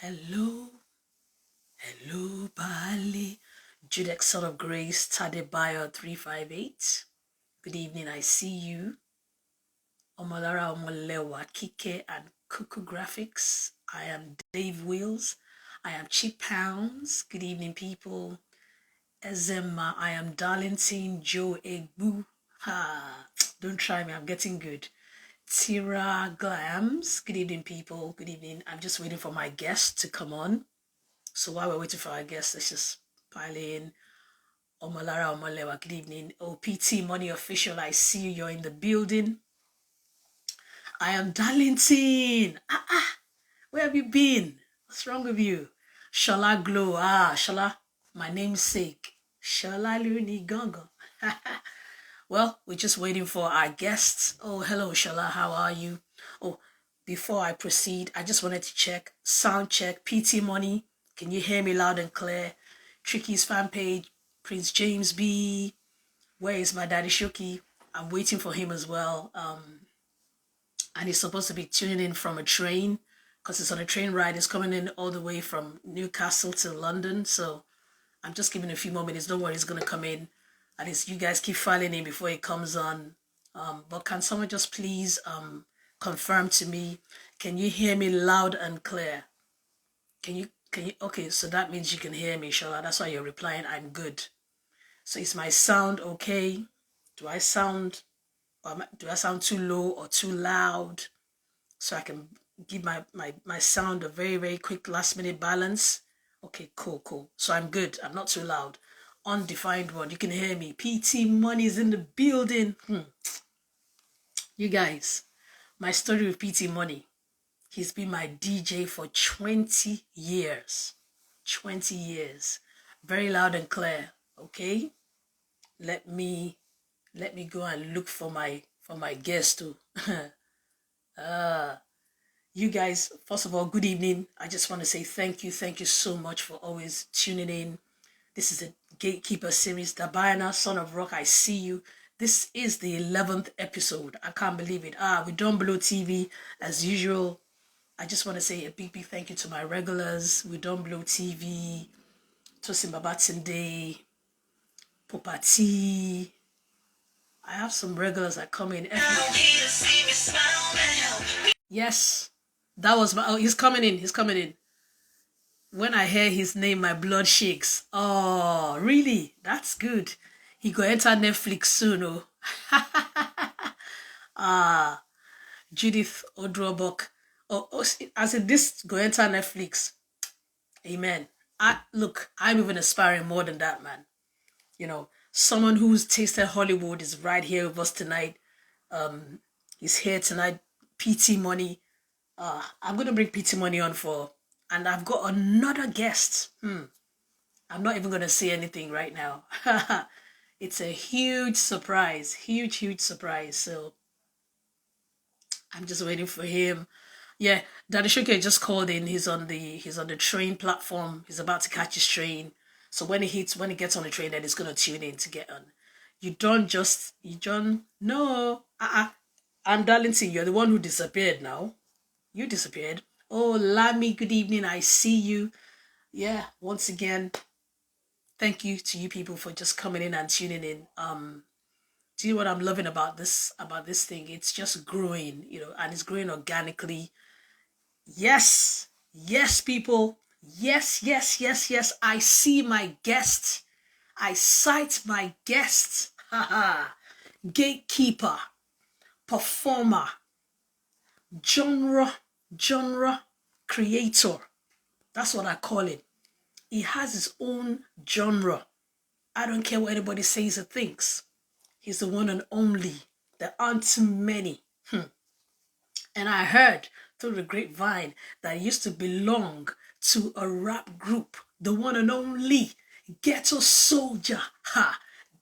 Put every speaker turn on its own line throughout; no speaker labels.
Hello, hello, Bali. Judex, son of Grace, Tadebayo 358. Good evening, I see you. Omolara Omolewa, Kike and Cuckoo Graphics. I am Dave Wheels. I am Cheap Pounds. Good evening, people. Ezema, I am Darlington Joe Egbu. Ha, don't try me, I'm getting good. Tira Glams. Good evening, people. Good evening. I'm just waiting for my guest to come on. So while we're waiting for our guests, let's just pile in. Omolara Omolewa, good evening. PT Money Official, I see you. You're in the building. I am Darlington. Where have you been? What's wrong with you? Shala Glow. Shala, my namesake. Shala Luni Gongo. Well, we're just waiting for our guests. Oh, hello, Shala. How are you? Oh, before I proceed, I just wanted to check. Sound check. PT Money. Can you hear me loud and clear? Tricky's fan page. Prince James B. Where is my daddy Showkey? I'm waiting for him as well. And he's supposed to be tuning in from a train because it's on a train ride. It's coming in all the way from Newcastle to London. So I'm just giving a few more minutes. Don't worry, he's going to come in. At least you guys keep filing in before he comes on. But can someone just please confirm to me? Can you hear me loud and clear? Can you? Okay, so that means you can hear me, Shala. That's why you're replying, I'm good. So is my sound okay? Do I sound too low or too loud? So I can give my sound a very, very quick last minute balance. Okay, cool. So I'm good. I'm not too loud. Undefined one. You can hear me. PT Money is in the building. You guys, my story with PT Money. He's been my DJ for 20 years. 20 years. Very loud and clear. Okay? Let me go and look for my guest too. You guys, first of all, good evening. I just want to say thank you so much for always tuning in. This is a Gatekeeper series. Dabayana, Son of Rock, I see you. This is the 11th episode. I can't believe it. We don't blow TV as usual. I just want to say a big thank you to my regulars. We don't blow TV. Tosin Babatunde, Popati. I have some regulars that come in. Yes, that was my. Oh, he's coming in. When I hear his name, my blood shakes. Oh, really? That's good. He go enter Netflix soon. Oh, Judith Odrobok. As in this go enter Netflix. Amen. I'm even aspiring more than that, man. You know, someone who's tasted Hollywood is right here with us tonight. He's here tonight. PT Money. I'm gonna bring PT Money on and I've got another guest. I'm not even gonna say anything right now. It's a huge surprise. Huge surprise. So I'm just waiting for him. Yeah, Daddy Showkey just called in. He's on the train platform. He's about to catch his train. So when he gets on the train, then he's gonna tune in to get on. No. I'm Darlington. You're the one who disappeared now. You disappeared. Oh, Lami, good evening. I see you. Yeah, once again, thank you to you people for just coming in and tuning in. Do you know what I'm loving about this thing? It's just growing, and it's growing organically. Yes, people. Yes. I see my guest. I sight my guest. Gatekeeper, performer, genre creator. That's what I call it. He has his own genre. I don't care what anybody says or thinks. He's the one and only. There aren't too many. And I heard through the grapevine that he used to belong to a rap group. The one and only Ghetto Soldier.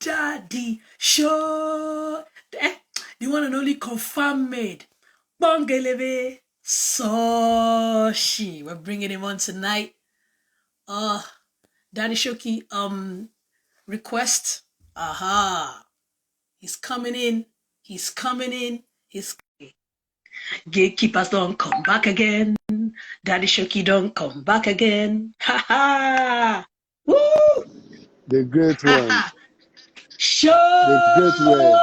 Daddy Show. The one and only confirmed made. Bongelebe Soshi. We're bringing him on tonight. Daddy Showkey, request. He's coming in. Gatekeepers don't come back again. Daddy Showkey don't come back again. Ha ha! Woo!
The great one. The great word.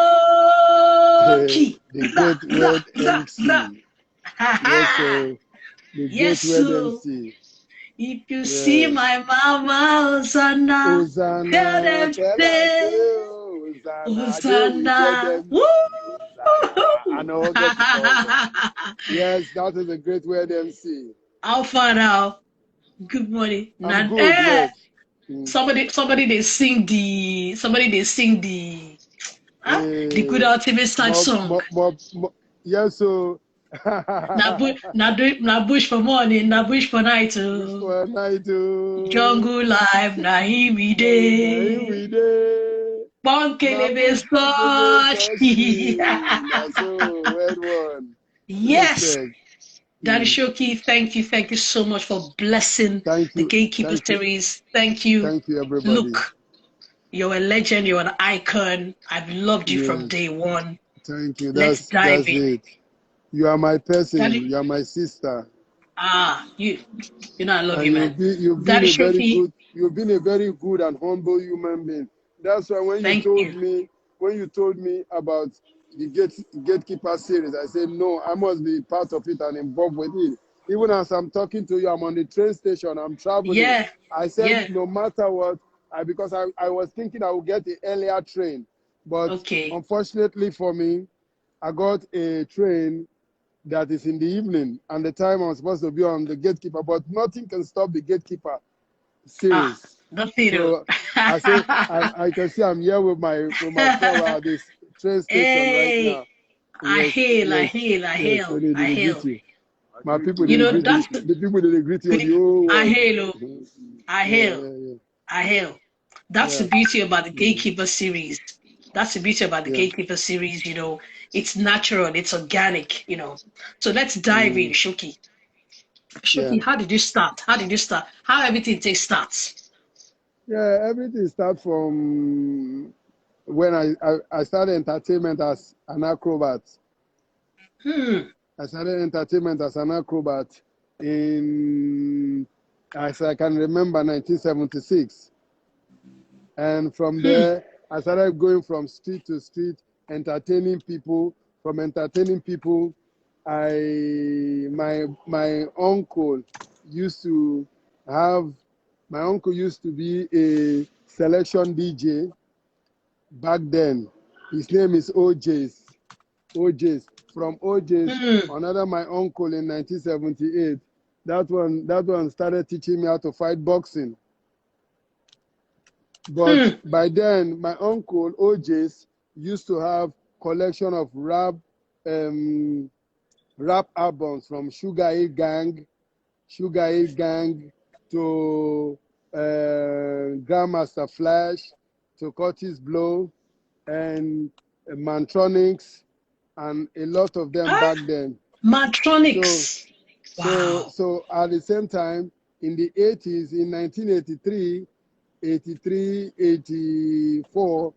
Showkey!
The great word
Blah.
MC.
Ha
Yes,
ha!
so the
Yes,
great word
so
MC.
if you see
Yes.
my mama, Hosanna, tell
Hosanna,
them
tell us,
say,
Hosanna. They will hear
Hosanna.
them
Woo!
sing Hosanna. I know get it all. Yes, that is a great word MC.
How far now? Good morning.
I'm good, yes.
Somebody they sing the good
Eh,
ultimate sad song.
yes, so
Na bush for morning, na bush for night.
wish for a night to
Jungle life, na him we
here
day.
we day. Na
Bonkelebe
push for the best
scotch.
That's so word one.
Yes.
Listen.
Daddy Showkey, thank you so much for blessing
Thank
the
you.
Gatekeeper
Thank you.
series. Thank you.
Thank you, everybody.
Look, you're a legend, you're an icon. I've loved you from
Yes.
day one.
Thank you.
Let's
That's
dive in.
it. You are my person.
Daddy,
You are my sister.
you know I love
And
you, man.
you've been
Daddy
a very
Showkey,
good, you've been a very good and humble human being. That's why when you
thank
told
you.
me about the gatekeeper series, I said no, I must be part of it and involved with it. Even as I'm talking to you, I'm on the train station, I'm traveling.
Yeah,
I said
yeah.
no matter what, because I was thinking I would get the earlier train, but
Okay.
unfortunately for me, I got a train that is in the evening and the time I'm supposed to be on the gatekeeper, but nothing can stop the gatekeeper series.
That's it.
So I say I can see I'm here with my friend at this train station right
Hey,
now. Yes, yes, yes. So they
I
did greet
hail.
you. My people
You
did
know,
greet
that's
you. The people did greet you
good.
on the whole
I
world.
hail, I
Yeah,
hail,
yeah,
I hail. That's the
yeah,
beauty about the
yeah.
Gatekeeper series. That's the beauty about the
Yeah.
Gatekeeper series, it's natural, it's organic, So let's dive in, Showkey.
Yeah.
Showkey, how did you start? How did you start? How everything takes starts?
Yeah, everything starts from when I started entertainment as an acrobat. I started entertainment as an acrobat in, as I can remember, 1976. And from there, I started going from street to street, entertaining people. From entertaining people, my uncle used to have, my uncle used to be a selection DJ back then. His name is OJ's. From OJ's, another my uncle in 1978. That one started teaching me how to fight boxing. But by then, my uncle OJ's used to have collection of rap albums from Sugar Hill Gang to Grandmaster Flash to Curtis Blow and Mantronics and a lot of them back then.
Mantronics. Wow.
So at the same time, in the 80s, in 1983, 83, 84,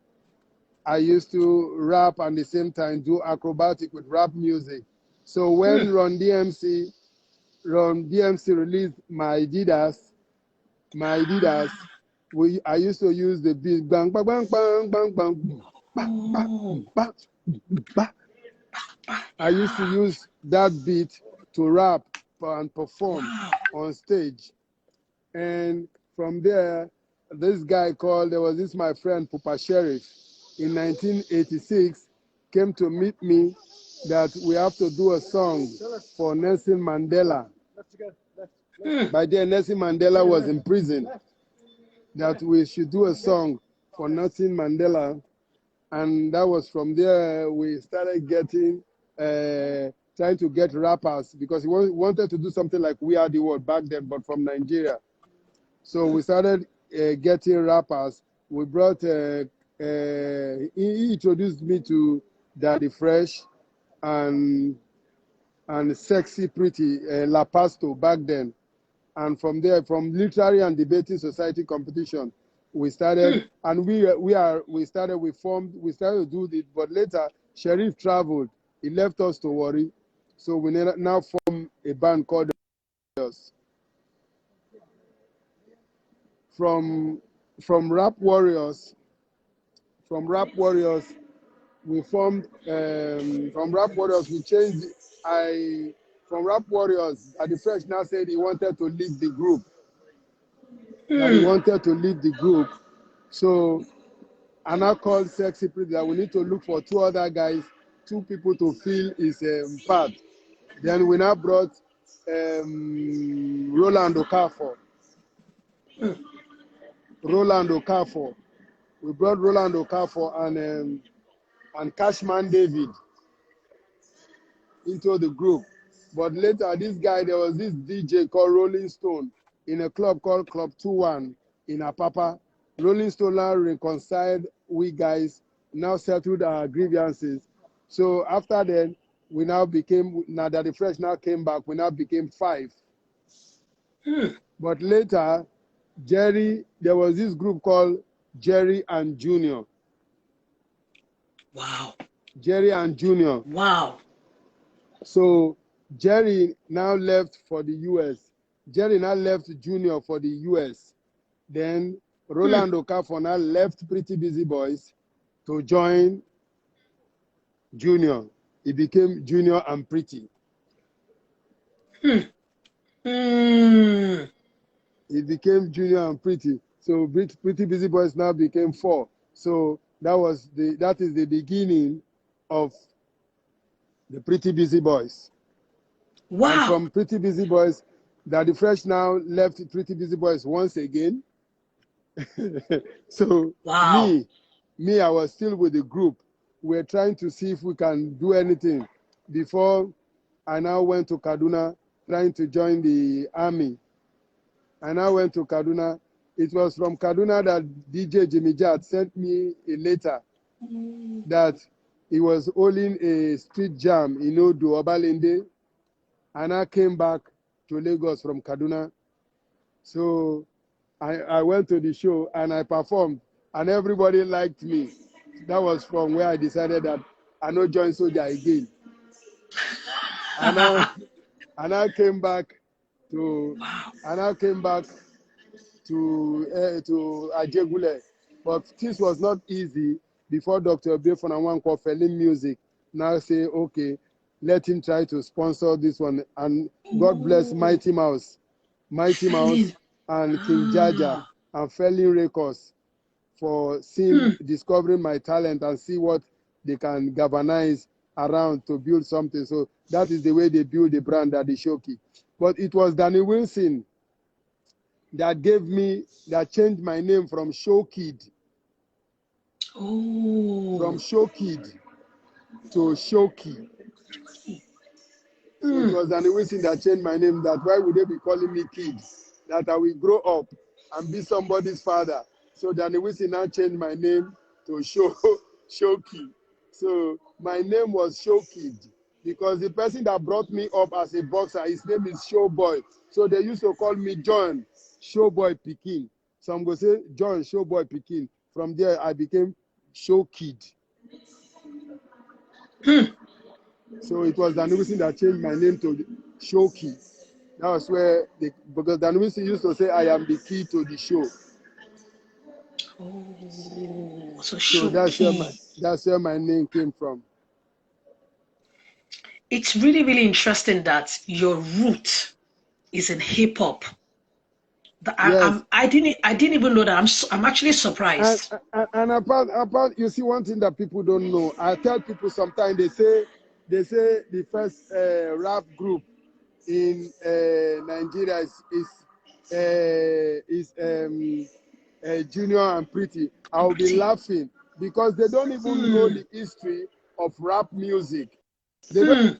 I used to rap and at the same time do acrobatic with rap music. So when Ron DMC released my Adidas, I used to use the beat bang bang bang bang bang bang bang bang bang. I used to use that beat to rap and perform on stage. And from there, there was this my friend Pupa Sheriff in 1986 came to meet me that we have to do a song for Nelson Mandela. By then, Nelson Mandela was in prison. That we should do a song for Nelson Mandela. And that was from there we started trying to get rappers because he wanted to do something like We Are the World back then, but from Nigeria. So we started getting rappers. We brought, he introduced me to Daddy Fresh and Sexy Pretty, La Pasto back then. And from there, from literary and debating society competition, we started, and we started to do it. But later, Sheriff traveled. He left us to worry. So we now form a band called Warriors. From Rap Warriors, we formed. From Rap Warriors, we changed. From Rap Warriors, the Fresh now said he wanted to leave the group. That he wanted to leave the group. So I now called Sexy Pretty that we need to look for 2 other guys, 2 people to fill his part. Then we now brought Roland Okafor. We brought Roland Okafor and Cashman David into the group. But later, there was this DJ called Rolling Stone in a club called Club 21 in Apapa. Rolling Stone now reconciled we guys, now settled our grievances. So after then, we now that the Fresh now came back, we now became 5. But later, there was this group called Jerry and Junior.
Wow.
Jerry and Junior.
Wow.
So Jerry now left for the US. Jerry now left Junior for the US. Then Roland Okafor now left Pretty Busy Boys to join Junior. He became Junior and Pretty. He became Junior and Pretty. So Pretty Busy Boys now became 4. So that is the beginning of the Pretty Busy Boys.
Wow.
And from Pretty Busy Boys, Daddy Fresh now left Pretty Busy Boys once again. So
wow.
me, I was still with the group. We're trying to see if we can do anything before I now went to Kaduna trying to join the army. I now went to Kaduna. It was from Kaduna that DJ Jimmy Jad sent me a letter that he was holding a street jam in Odo, Obalende, and I came back to Lagos from Kaduna. So I went to the show and I performed, and everybody liked me. That was from where I decided that I no join soldier again. And I came back to Ajegule, but this was not easy. Before Dr. Obefonanwankwo fell in music, now say, okay, let him try to sponsor this one. And God bless Mighty Mouse and King Jaja and Felling Records for discovering my talent and see what they can galvanize around to build something. So that is the way they build the brand at the Showkey. But it was Danny Wilson that changed my name from Showkey. From Showkey to Showkey. So it was Danny Wilson that changed my name. That why would they be calling me Kid? That I will grow up and be somebody's father. So Danny Wilson now changed my name to Showkey. So my name was Showkey because the person that brought me up as a boxer, his name is Showboy. So they used to call me John Showboy Pikin. Some go say John Showboy Pikin. From there, I became Showkey. So it was Danny Wilson that changed my name to Showkey. That was where, because Danny Wilson used to say, I am the key to the show.
So
that's where my name came from.
It's really, really interesting that your root is in hip hop.
Yes.
I didn't even know that. I'm actually surprised.
And about you see one thing that people don't know. I tell people sometimes they say the first rap group in Nigeria is Junior and Pretty. I'll be laughing because they don't even know the history of rap music. They don't.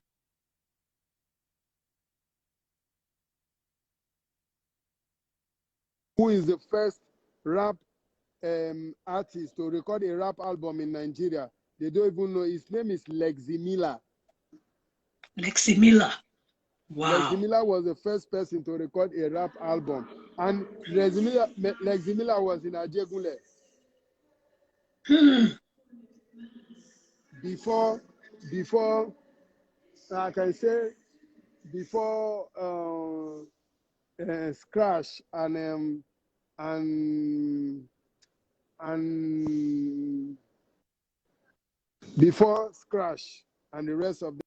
Who is the first rap artist to record a rap album in Nigeria? They don't even know. His name is Lexi Miller.
Lexi Miller. Wow.
Lexi Miller was the first person to record a rap album. And Lexi Miller was in Ajegule. Before I can say before Scratch and and before Scratch and the rest of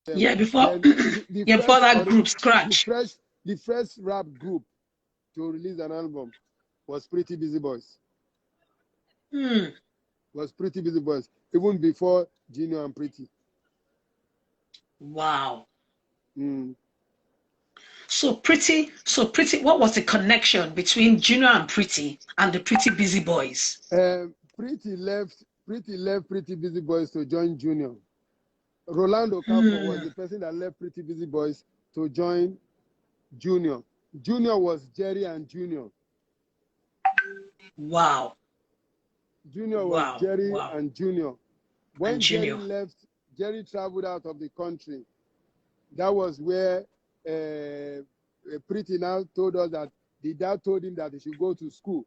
them,
Yeah, before
then the
yeah, before
first
that
or
group
the
scratch.
first the first rap group to release an album was Pretty Busy Boys.
Hmm.
Was Pretty Busy Boys even before Junior and Pretty.
Wow.
Mm.
So pretty. What was the connection between Junior and Pretty and the Pretty Busy Boys?
Pretty left Pretty Busy Boys to join Junior. Rolando Campo was
Hmm.
the person that left Pretty Busy Boys to join Junior. Junior was Jerry and Junior.
Wow.
Junior was
Wow.
Jerry
Wow.
and Junior.
And
When Jerry
Junior.
left, Jerry traveled out of the country. That was where Pretty now told us that the dad told him that he should go to school.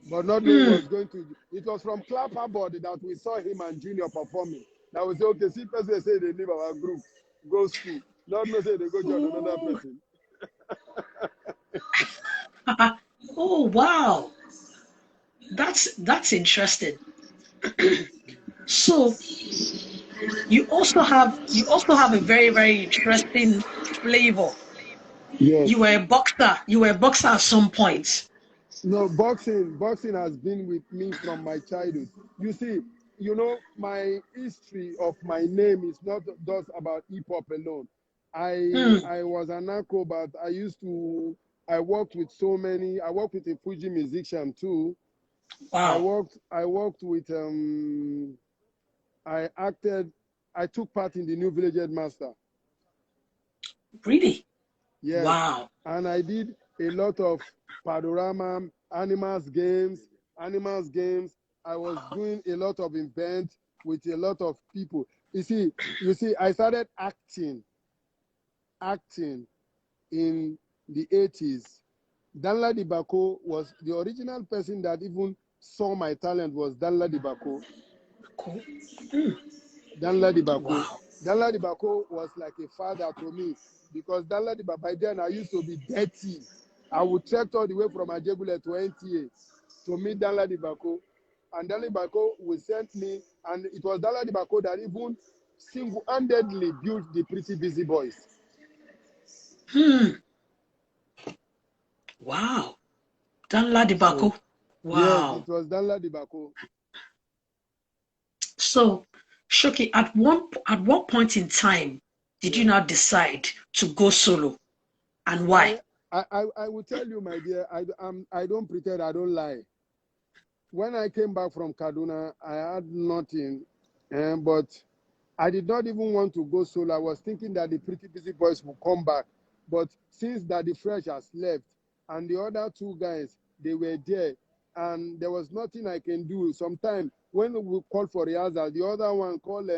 But not knowing
Hmm.
was going to. It was from Clapperboard that we saw him and Junior performing. That was okay. See, person say they leave our group, go school. Not no say they go join another
Oh.
person.
Oh wow. That's interesting. So you also have a very, very interesting flavor.
Yes.
You were a boxer. You were a boxer at some point.
No, boxing has been with me from my childhood. You see, my history of my name is not just about hip hop alone.
Hmm.
I was an acrobat. I worked with so many. I worked with a Fuji musician too.
Wow.
I worked with I acted. I took part in the New Village Headmaster.
Really?
Yes,
Wow.
and I did a lot of panorama, animals games. I was doing a lot of events with a lot of people. You see, I started acting in the 80s. Danla Dibako was the original person that even saw my talent was Danla Dibako.
Cool. Hmm.
Danla Dibako.
Wow.
Danla Dibako was like a father to me because Danla Dibako, by then I used to be dirty. I would trek all the way from Ajegule to NTA to meet Danla Dibako. And Danla Dibako would send me, and it was Danla Dibako that even single-handedly built the Pretty Busy Boys.
Hmm. Wow. Dan
So,
Ladibako.
yes, it
Wow.
was Danla Dibako.
So, Showkey, at what point in time did you
Yes.
now decide to go solo, and why?
I, I will tell you, my dear, I don't pretend, I don't lie. When I came back from Kaduna, I had nothing, but I did not even want to go solo. I was thinking that the Pretty Busy Boys will come back. But since Daddy Fresh has left and the other two guys, they were there, and there was nothing I can do. Sometimes when we call for rehearsal, the other one called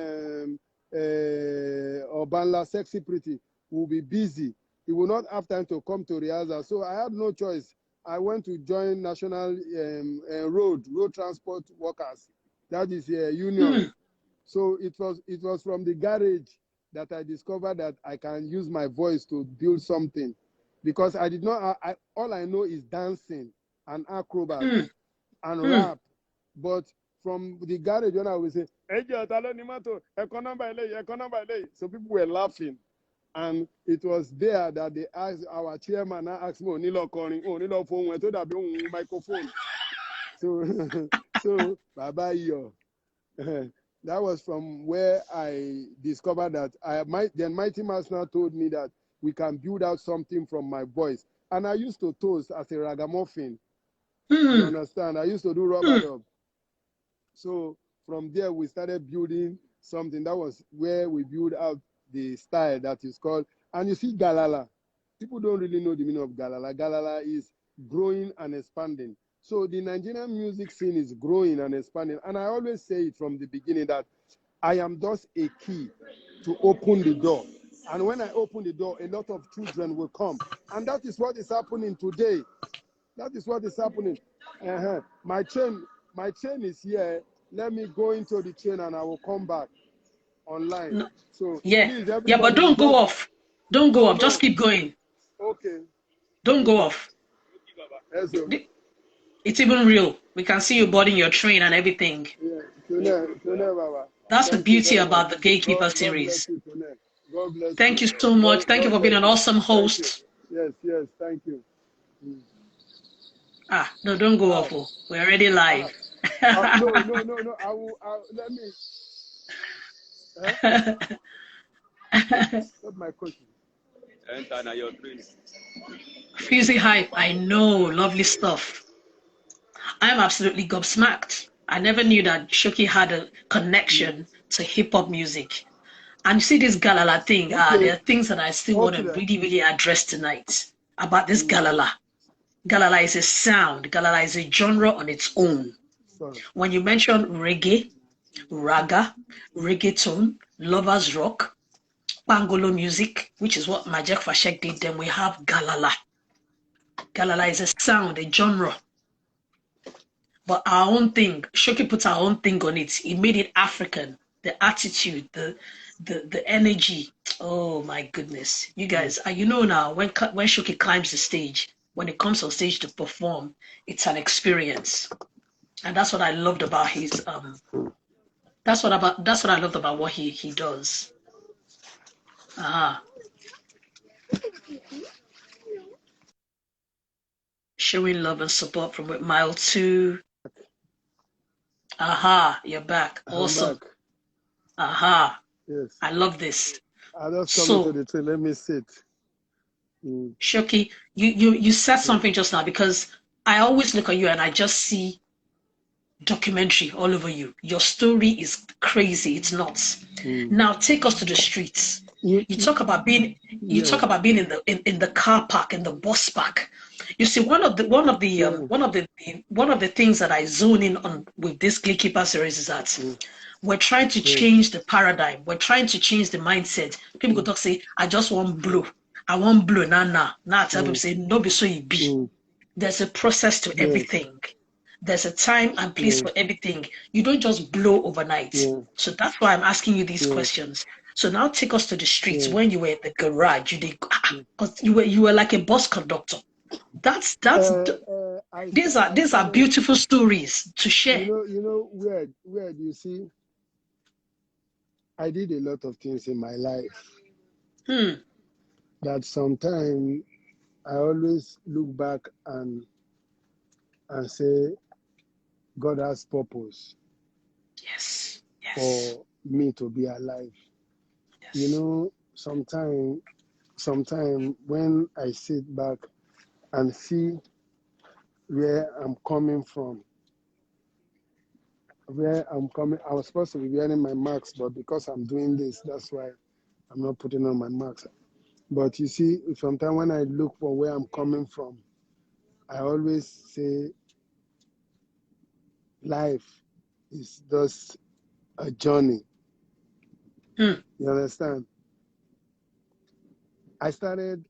Obanla Sexy Pretty will be busy. He will not have time to come to rehearsal. So I had no choice. I went to join National Road Transport Workers. That is a union.
Hmm.
So it was from the garage that I discovered that I can use my voice to build something, because I did not. All I know is dancing and acrobat
Hmm.
and
Hmm.
rap. But from the garage, when I would say, so people were laughing. And it was there that they asked our chairman, now asked me, Onilo calling, Onilo phone, I told them, microphone. So, so, bye yo. That was from where I discovered that then Mighty Mouse now told me that we can build out something from my voice. And I used to toast as a ragamuffin. You
Hmm.
understand? I used to do rubber
Hmm.
dub. So from there, we started building something. That was where we built out the style that is called, and you see Galala. People don't really know the meaning of Galala. Galala is growing and expanding. So the Nigerian music scene is growing and expanding. And I always say it from the beginning that I am just a key to open the door. And when I open the door, a lot of children will come. And that is what is happening today. That is what is happening. Uh-huh. My chain is here. Let me go into the chain and I will come back. online.
No.
So
Yeah.
please,
Yeah, but
everybody,
don't go
just
off. Don't go
no,
off. Just
no.
keep going.
Okay,
Don't go
okay.
off.
Yes, sir.
It's even real. We can see you boarding your train and everything.
Yeah, Tune, Baba.
That's the
Thank you
beauty
very much.
about the Gatekeeper
God bless
series.
you, Tune. God bless
Thank
you.
you so much. Thank you
God
for being
bless
an
you.
awesome
Thank you.
host.
Yes, thank you.
Ah, no, don't go
How?
off. Oh. We're already live.
No. Let me. Stop my question.
Enter your dream.
Fusey Hype, I know, lovely stuff. I'm absolutely gobsmacked. I never knew that Showkey had a connection to hip hop music. And you see this Galala thing,
Okay,
there are things that I still want
okay
to
then.
really, really address tonight about this Galala. Galala is a sound. Galala is a genre on its own.
Sorry.
When you mention reggae, raga, reggaeton, lovers rock, Pangolo music, which is what Majek Fashek did, then we have Galala. Galala is a sound, a genre. But our own thing, Shoki puts our own thing on it. He made it African. The attitude, the energy. Oh my goodness. You guys, you know now, when Shoki climbs the stage, when it comes on stage to perform, it's an experience. And that's what I loved about his that's what I loved about what he does. Uh-huh. Showing love and support from with Mile 2. Aha, you're back.
I'm
Awesome.
back.
Aha.
Yes.
I love this.
I just come into
So,
the train. Let me sit.
Shoki, you said something just now because I always look at you and I just see documentary all over you. Your story is crazy. It's nuts. Now take us to the streets. You talk about being
Yes.
in the car park, in the bus park. You see, one of the things that I zone in on with this Gatekeeper series is that we're trying to change the paradigm. We're trying to change the mindset. People go talk say, I just want blue. I want blue. Nah. Now I tell people say, no be so you be. There's a process to
Yes.
everything. There's a time and place
Yes.
for everything. You don't just blow overnight.
Yeah.
So that's why I'm asking you these
Yeah.
questions. So now take us to the streets.
Yeah.
When you were in the garage, because you were like a bus conductor. That's
I
these are
started.
beautiful stories to share.
Where do you see? I did a lot of things in my life that sometimes I always look back and say, God has purpose
Yes.
for me to be alive.
Yes.
Sometime when I sit back and see where I'm coming from, I was supposed to be wearing my marks, but because I'm doing this, that's why I'm not putting on my marks. But you see, sometimes when I look for where I'm coming from, I always say life is just a journey. You understand? I started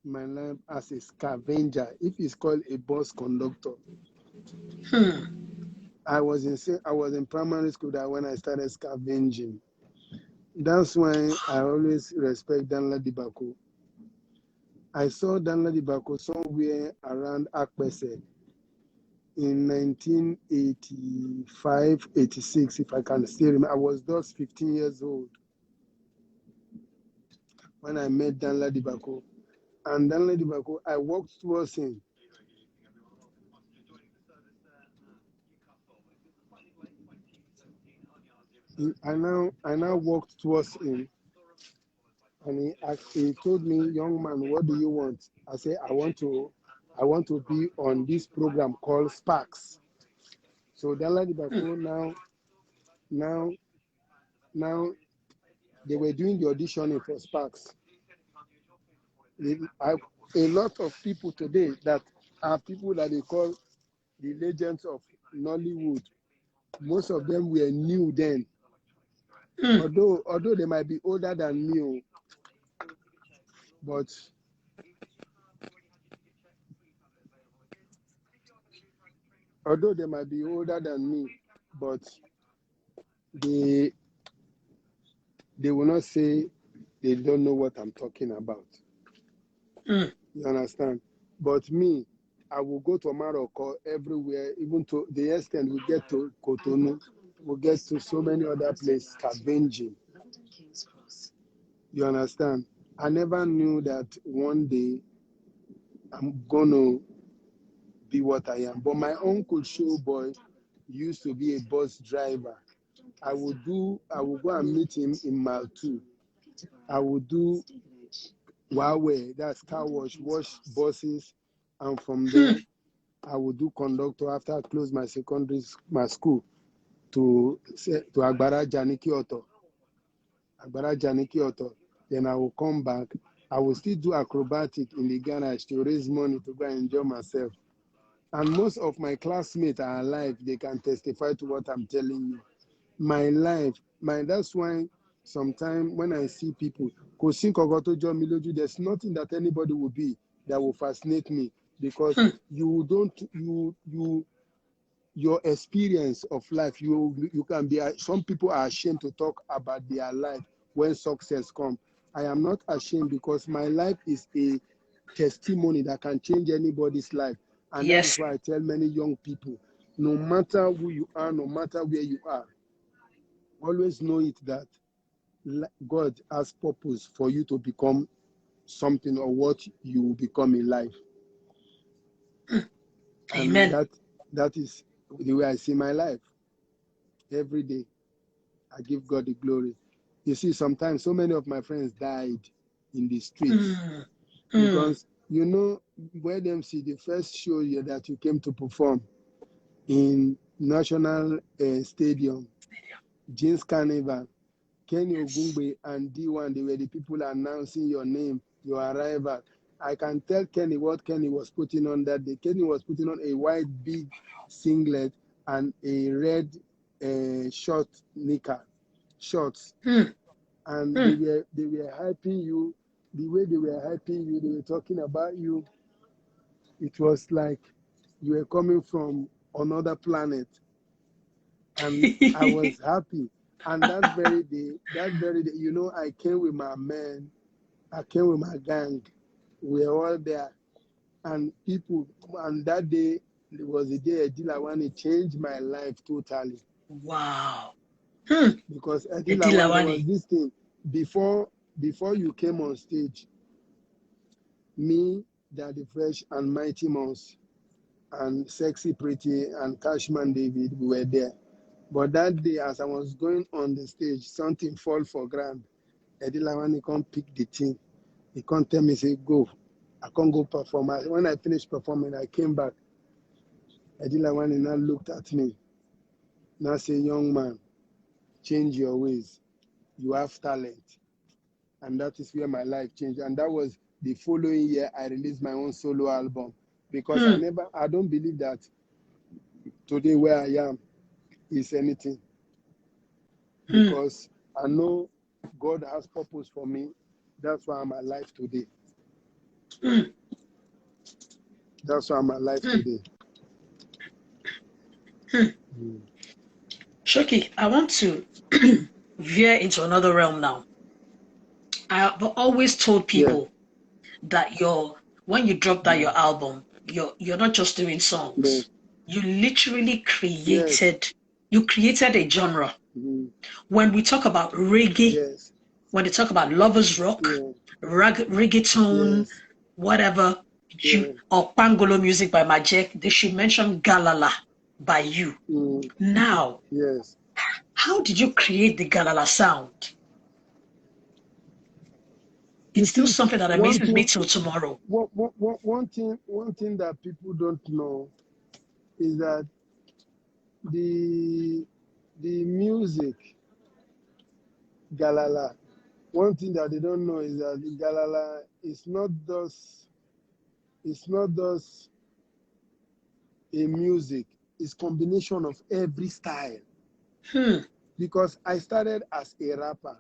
my life as a scavenger. If it's called a bus conductor, I was in primary school that when I started scavenging. That's why I always respect Danla Dibako. I saw Danla Dibako somewhere around Akpese in 1985, 86, if I can still remember. I was just 15 years old when I met Danla Dibako. And Danla Dibako, I walked towards him. I now walked towards him, and he told me, "Young man, what do you want?" I said, I want to be on this program called Sparks." So Danla Dibako now they were doing the auditioning for Sparks. A lot of people today that are people that they call the legends of Nollywood, most of them were new then. Although they might be older than me, but although they might be older than me, but they they will not say they don't know what I'm talking about.
Mm.
You understand? But me, I will go to Morocco everywhere, even to the extent we get to Cotonou, we get to so many other places, scavenging. You understand? I never knew that one day I'm going to be what I am. But my uncle Showboy used to be a bus driver. I would go and meet him in Maltu. I would do Huawei, that's car wash buses, and from there I would do conductor after I closed my school to Agbara Janiki Auto. Then I will come back. I will still do acrobatic in the garage to raise money to go and enjoy myself. And most of my classmates are alive. They can testify to what I'm telling you. My life, that's why sometimes when I see people, there's nothing that anybody will be that will fascinate me, because your experience of life, you can be, some people are ashamed to talk about their life when success comes. I am not ashamed, because my life is a testimony that can change anybody's life. And that is why I tell many young people, no matter who you are, no matter where you are, always know it that God has purpose for you to become something or what you will become in life.
Amen.
And that is the way I see my life. Every day, I give God the glory. You see, sometimes so many of my friends died in the streets because, you know, where them see the first show that you came to perform in National Stadium, Jeans Carnival, Kenny Ogungbe and D1, they were the people announcing your name, your arrival. I can tell Kenny what Kenny was putting on that day. Kenny was putting on a white big singlet and a red short knicker, shorts. And they were hyping you. The way they were hyping you, they were talking about you. It was like you were coming from another planet. And I was happy. And that very day, you know, I came with my men, I came with my gang. We were all there. And that day, it was the day Edilawani changed my life totally.
Wow.
Because Edilawani, there was this thing, before you came on stage, me, Daddy Fresh, and Mighty Mouse, and Sexy Pretty, and Cashman David, we were there. But that day, as I was going on the stage, something fall for ground. Eddie Lawani can't pick the thing. He can't tell me, say, go. I can't go perform. When I finished performing, I came back. Eddie Lawani now looked at me. Now say, young man, change your ways. You have talent. And that is where my life changed. And that was the following year I released my own solo album. Because I don't believe that today where I am is anything. Because I know God has purpose for me. That's why I'm alive today. That's why I'm alive today.
Showkey, I want to veer into another realm now. I've always told people that when you drop that your album, you're not just doing songs. You literally created a genre. When we talk about reggae, when they talk about lovers rock, reggaeton, whatever, or Pangolo music by Majek, they should mention Galala by you. Now, how did you create the Galala sound? It's still something that amazes me till tomorrow.
One thing that people don't know is that the music Galala, one thing that they don't know is that the Galala is not just a music, it's combination of every style. Because I started as a rapper.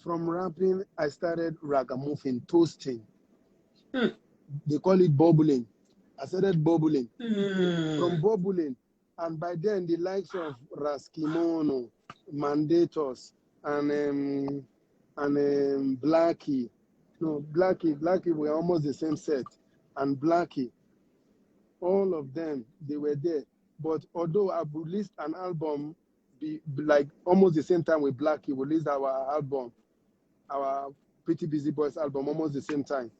From rapping, I started ragamuffin, toasting. They call it bubbling. I started bubbling. From bubbling, and by then the likes of Raskimono, Mandatos, and Blackie. No, Blackie were almost the same set, and Blackie, all of them, they were there. But although I released an album, like almost the same time with Blackie, we released our album, our Pretty Busy Boys album, almost the same time.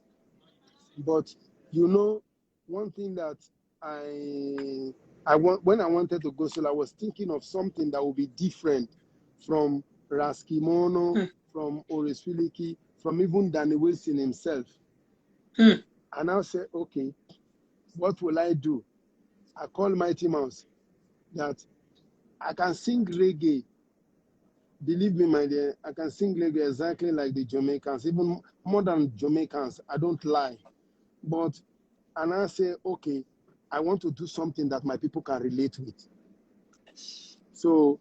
But you know, one thing that when I wanted to go solo, I was thinking of something that would be different from Raskimono, from Oris Filiki, from even Danny Wilson himself. And I said, okay, what will I do? I called Mighty Mouse that I can sing reggae. Believe me, my dear, I can sing reggae exactly like the Jamaicans, even more than Jamaicans. I don't lie. But, and I say, okay, I want to do something that my people can relate with. So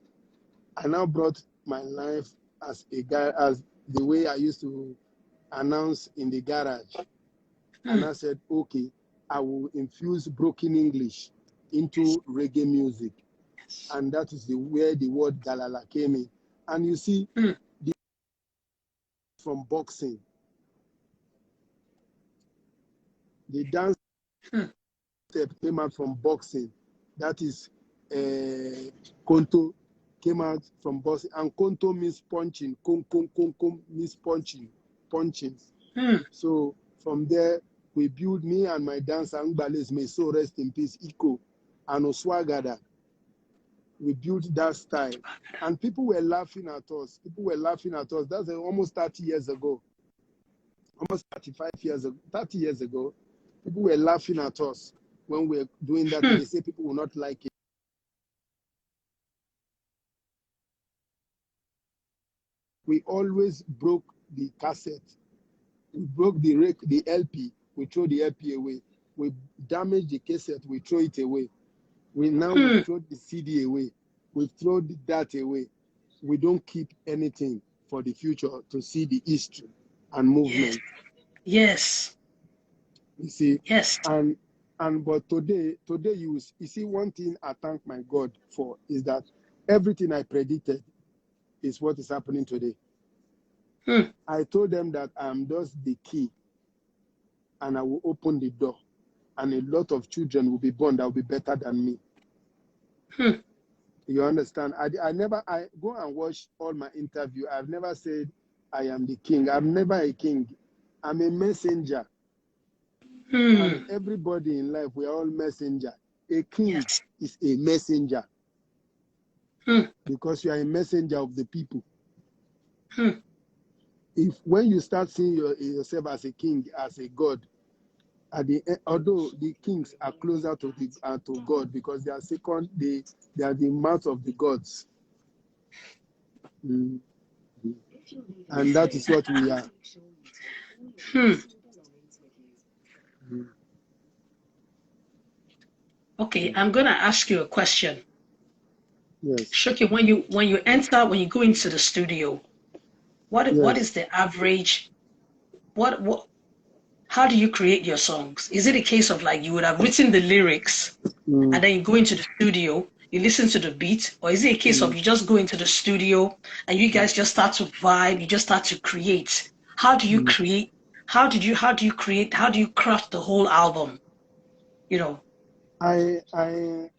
I now brought my life as a guy, as the way I used to announce in the garage. And I said, okay, I will infuse broken English into reggae music. And that is where the word Galala came in. And you see, from boxing, the dance step came out from boxing. That is Konto came out from boxing. And Konto means punching. Kom means punching. So from there, we build me and my dancer, Ngbales, may so rest in peace, Iko, and Oswagada. We built that style. And people were laughing at us. That's almost 30 years ago. Almost 35 years ago. 30 years ago, people were laughing at us when we were doing that. And they say people will not like it. We always broke the cassette. We broke the LP. We throw the LP away. We damage the cassette. We throw it away. We throw the CD away. We throw that away. We don't keep anything for the future to see the history and movement.
Yes.
You see.
Yes.
But today you see, one thing I thank my God for is that everything I predicted is what is happening today. I told them that I am just the key, and I will open the door, and a lot of children will be born that will be better than me. You understand? I go and watch all my interview. I've never said I am the king. I'm never a king. I'm a messenger. And everybody in life, we are all messenger. A king is a messenger. Because you are a messenger of the people. When you start seeing yourself as a king, as a god, although the kings are closer to God, because they are they are the mouth of the gods. And that is what we are.
Okay, I'm gonna ask you a question.
Yes.
Showkey, when you go into the studio, what is the average? How do you create your songs? Is it a case of like you would have written the lyrics and then you go into the studio, you listen to the beat, or is it a case of you just go into the studio and you guys just start to vibe, you just start to create? How do you create? How do you create? How do you craft the whole album? You know.
I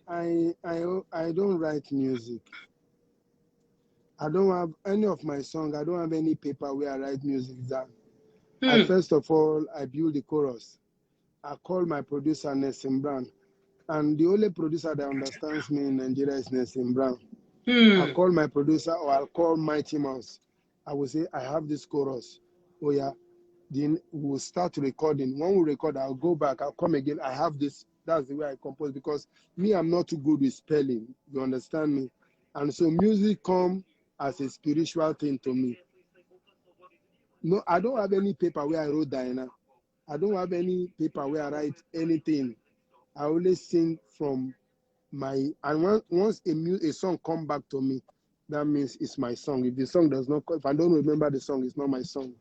don't write music. I don't have any of my songs. I don't have any paper where I write music down. First of all, I build the chorus. I call my producer Nessim Brown, and the only producer that understands me in Nigeria is Nessim Brown. I'll call my producer, or I'll call Mighty Mouse. I will say, I have this chorus. Oh yeah, then we'll start recording. When we record, I'll go back. I'll come again. I have this. That's the way I compose, because me, I'm not too good with spelling. You understand me? And so music comes as a spiritual thing to me. No, I don't have any paper where I wrote Diana. I don't have any paper where I write anything. I always sing from my, and once a song come back to me, that means it's my song. If the song does not, if I don't remember the song, it's not my song.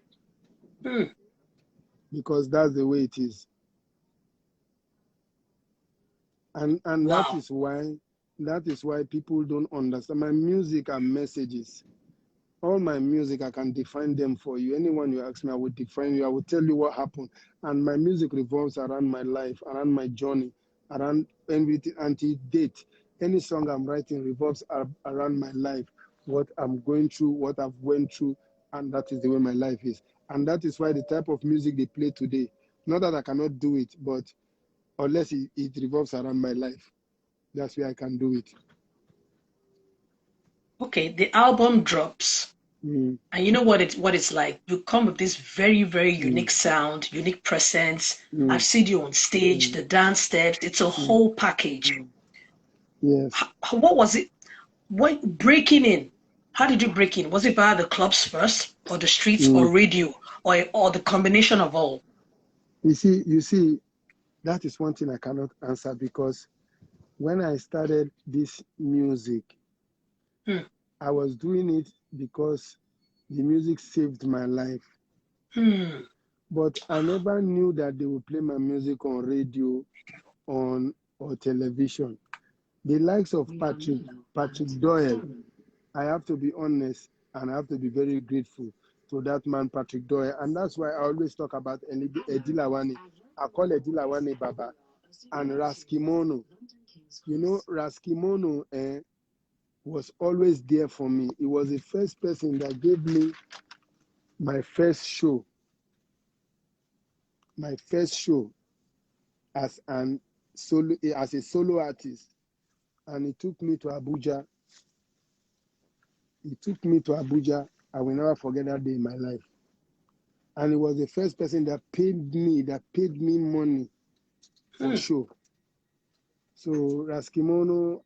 Because that's the way it is. And wow. that is why people don't understand. My music are messages. all my music, I can define them for you. Anyone you ask me, I will define you. I will tell you what happened. And my music revolves around my life, around my journey, around everything until date. Any song I'm writing revolves around my life, what I'm going through, what I've went through, and that is the way my life is. And that is why the type of music they play today, not that I cannot do it, but unless it revolves around my life, that's where I can do it.
Okay, the album drops. And you know what it's like. You come with this very, very unique sound, unique presence. I've seen you on stage, the dance steps. It's a whole package.
Yes.
What was it? What breaking in? How did you break in? Was it via the clubs first, or the streets, or radio, or the combination of all?
You see, that is one thing I cannot answer, because when I started this music, I was doing it because the music saved my life. But I never knew that they would play my music on radio, or television. The likes of Patrick Doyle, I have to be honest, and I have to be very grateful to that man, Patrick Doyle. And that's why I always talk about Edilawane. I call Edilawane Baba and Raskimono. You know, Raskimono was always there for me. He was the first person that gave me my first show as a solo artist. And he took me to Abuja. I will never forget that day in my life. And he was the first person that paid me money for show. So Raskimono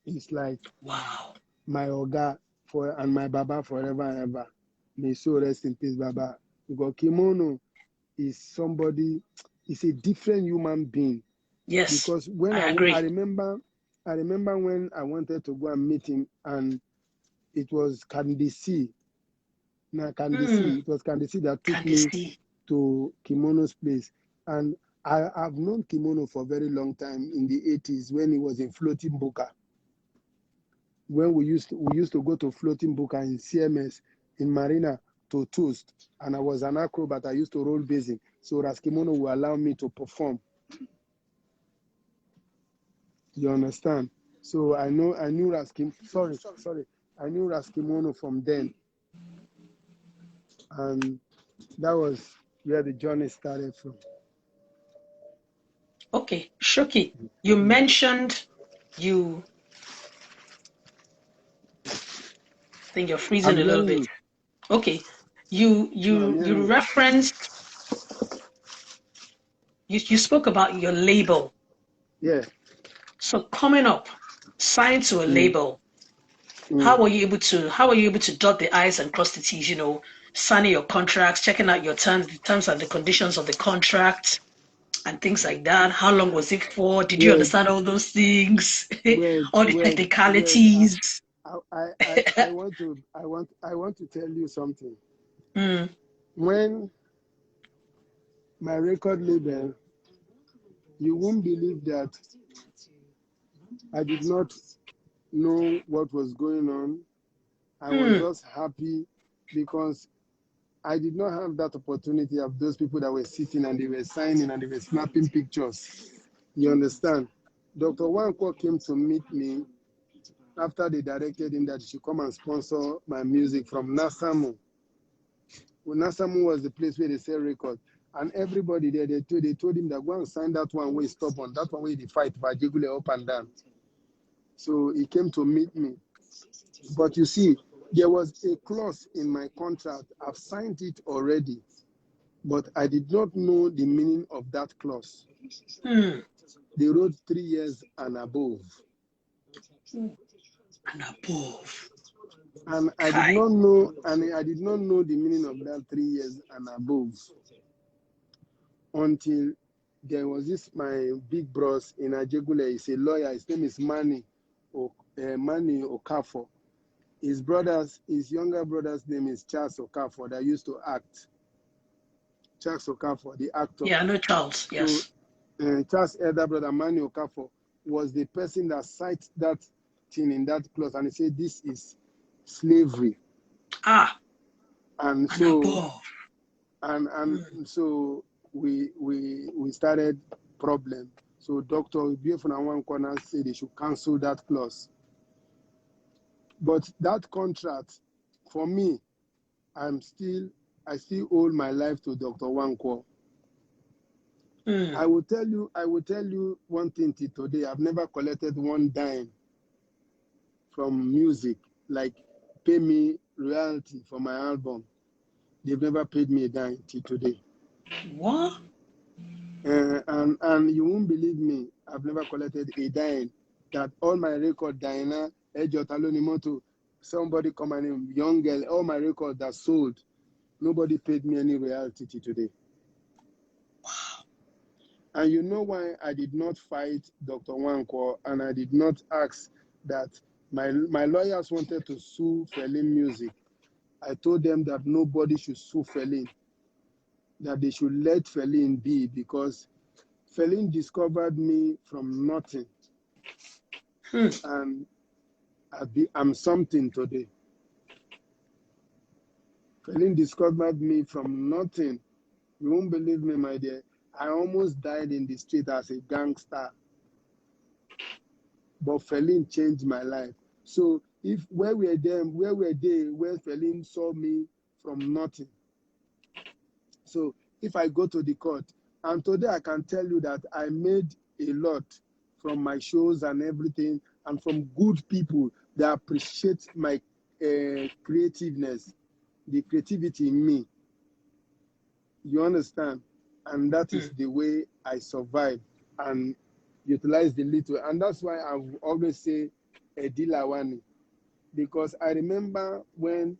is like,
wow,
my Oga and my Baba forever and ever. May so rest in peace, Baba. Because Kimono is somebody, is a different human being.
Yes,
Because when
I agree.
I remember when I wanted to go and meet him, and it was Candy C. Now it was Candy C that took me to Kimono's place. And I've known Kimono for a very long time, in the 80s, when he was in Floating Buka. When we used to go to Floating Buka in CMS in Marina to toast, and I was an acrobat. I used to roll basing, so Raskimono will allow me to perform. You understand? So I knew Raskimono from then, and that was where the journey started from.
Okay, Showkey, you mentioned I think you're freezing a little bit. Okay, you referenced, you spoke about your label.
Yeah.
So coming up, signed to a label, how were you able to dot the I's and cross the T's, signing your contracts, checking out your terms, the terms and the conditions of the contract and things like that? How long was it for? Did you understand all those things? All the technicalities?
I want to tell you something. When my record label, you won't believe that I did not know what was going on. I was just happy because I did not have that opportunity of those people that were sitting and they were signing and they were snapping pictures. You understand? Dr. Wanko came to meet me after they directed him that he should come and sponsor my music from Nasamu. Well, Nasamu was the place where they sell records. And everybody there, they told him that go and sign that one way, stop on that one way, they fight by Jigule up and down. So he came to meet me. But you see, there was a clause in my contract. I've signed it already, but I did not know the meaning of that clause. They wrote 3 years and above.
And above.
And I did not know, the meaning of that 3 years and above until there was this my big bros in Ajegule. He's a lawyer. His name is Manny Okafor. His younger brother's name is Charles Okafor that used to act. Charles Okafor, the actor.
Yeah, I know Charles, yes.
So, Charles' elder brother, Manny Okafor, was the person that cited that thing in that clause, and he said, this is slavery. And so so we started problem. So Dr. Obiefuna one corner said they should cancel that clause. But that contract, for me, I still owe my life to Dr. Wankwo. I will tell you one thing till today. I've never collected one dime from music, like pay me royalty for my album. They've never paid me a dime till today.
What?
And you won't believe me, I've never collected a dime. That all my record, Diana, Ejo Talonimoto, somebody come and young girl, all my records that sold, nobody paid me any royalty till today. And you know why I did not fight Dr. Wankwo and I did not ask that my lawyers wanted to sue Felin Music. I told them that nobody should sue Felin, that they should let Felin be, because Felin discovered me from nothing. And I'm something today. Felin discovered me from nothing. You won't believe me, my dear. I almost died in the street as a gangster. But Felin changed my life. So where were they when Felin saw me from nothing? So if I go to the court, and today I can tell you that I made a lot from my shows and everything, and from good people that appreciate my creativeness, the creativity in me. You understand? And that is the way I survive and utilize the little. And that's why I always say Edilawani. Because I remember when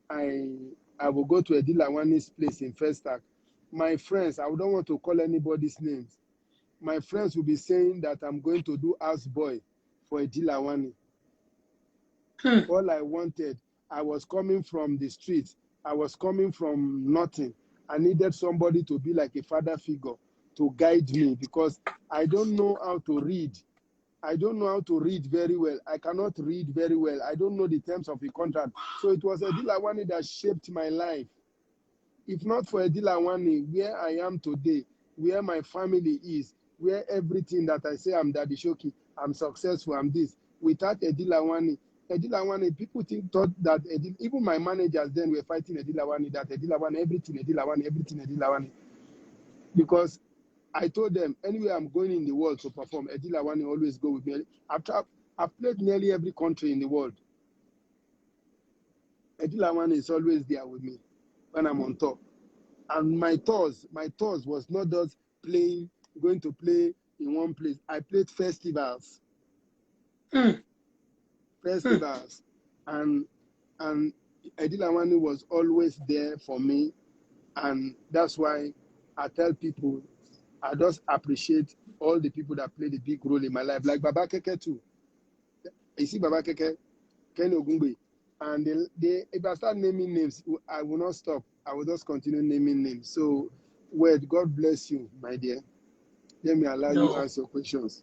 I will go to Edilawani's place in Festac, my friends, I don't want to call anybody's names. My friends will be saying that I'm going to do houseboy for Edilawani. All I wanted, I was coming from the streets. I was coming from nothing. I needed somebody to be like a father figure to guide me, because I don't know how to read. I don't know how to read very well. I cannot read very well. I don't know the terms of a contract. So it was Edilawani that shaped my life. If not for Edilawani, where I am today, where my family is, where everything that I say I'm Daddy Showkey, I'm successful, I'm this. Without Edilawani, people thought that even my managers then were fighting Edilawani, that Edilawani, everything Edilawani. Because I told them, anywhere I'm going in the world to perform, Edilawani always go with me. I've played nearly every country in the world. Edilawani is always there with me when I'm on tour. And my tours was not just going to play in one place. I played festivals. Festivals. And Edilawani was always there for me. And that's why I tell people, I just appreciate all the people that played a big role in my life. Like Baba Keke too. You see Baba Keke, Ken Ogungbe. And if I start naming names, I will not stop. I will just continue naming names. So, word, God bless you, my dear. Let me allow you to answer questions.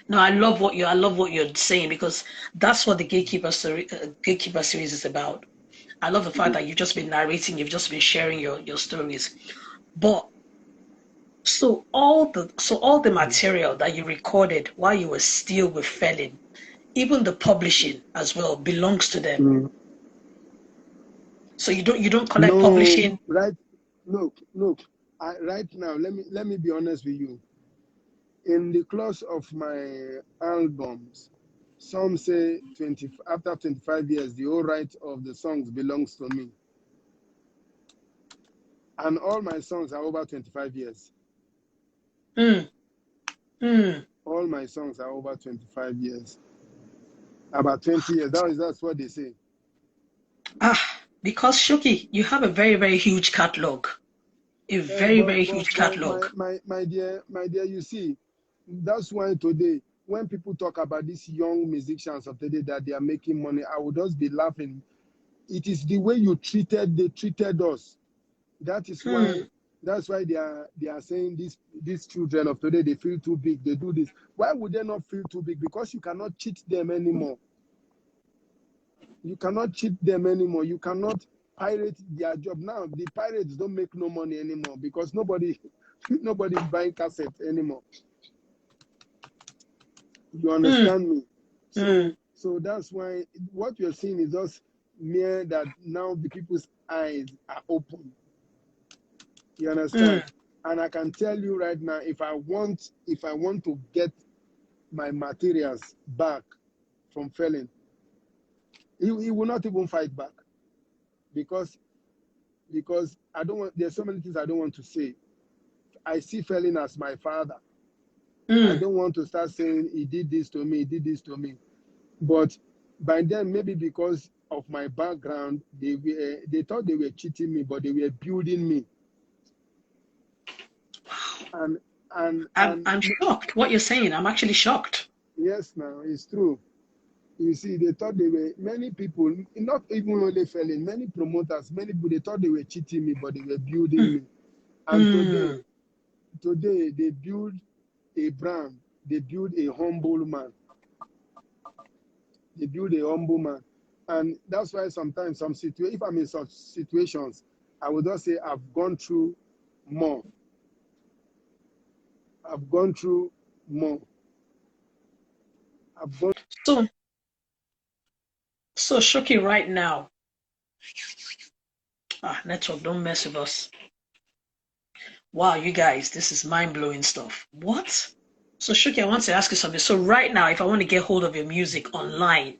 No, I love what you're saying, because that's what the Gatekeeper series is about. I love the fact that you've just been narrating, you've just been sharing your stories. But so all the material that you recorded while you were still with Felin, even the publishing as well, belongs to them. So you don't collect publishing.
Right? Look. Right now, let me be honest with you. In the clause of my albums, some say after 25 years, the whole right of the songs belongs to me. And all my songs are over 25 years. All my songs are over 25 years. About 20 years. That's what they say.
Because Showkey, you have a very, very huge catalog. A very, very huge catalog.
My dear, you see, that's why today, when people talk about these young musicians of today that they are making money, I would just be laughing. It is the way they treated us. That is why. That's why they are saying these children of today, they feel too big, they do this. Why would they not feel too big? Because you cannot cheat them anymore. You cannot cheat them anymore. You cannot pirate their job. Now the pirates don't make no money anymore because nobody's buying cassettes anymore. You understand me? So that's why what you're seeing is just mere that now the people's eyes are open. You understand? And I can tell you right now, if I want to get my materials back from Felon, he will not even fight back. Because I don't want, there's so many things I don't want to say. I see Felon as my father. I don't want to start saying he did this to me, he did this to me. But by then, maybe because of my background, they thought they were cheating me, but they were building me. And
I'm shocked. What you're saying, I'm actually shocked.
Yes, now it's true. You see, they thought they were, many people, not even only Felon, many promoters, many people, they thought they were cheating me, but they were building me. And today they build a brand, they build a humble man. They build a humble man. And that's why sometimes if I'm in such situations, I would just say I've gone through more. I've gone through more.
So Showkey right now. Network, don't mess with us. Wow, you guys, this is mind-blowing stuff. What? So Showkey, I want to ask you something. So right now, if I want to get hold of your music online,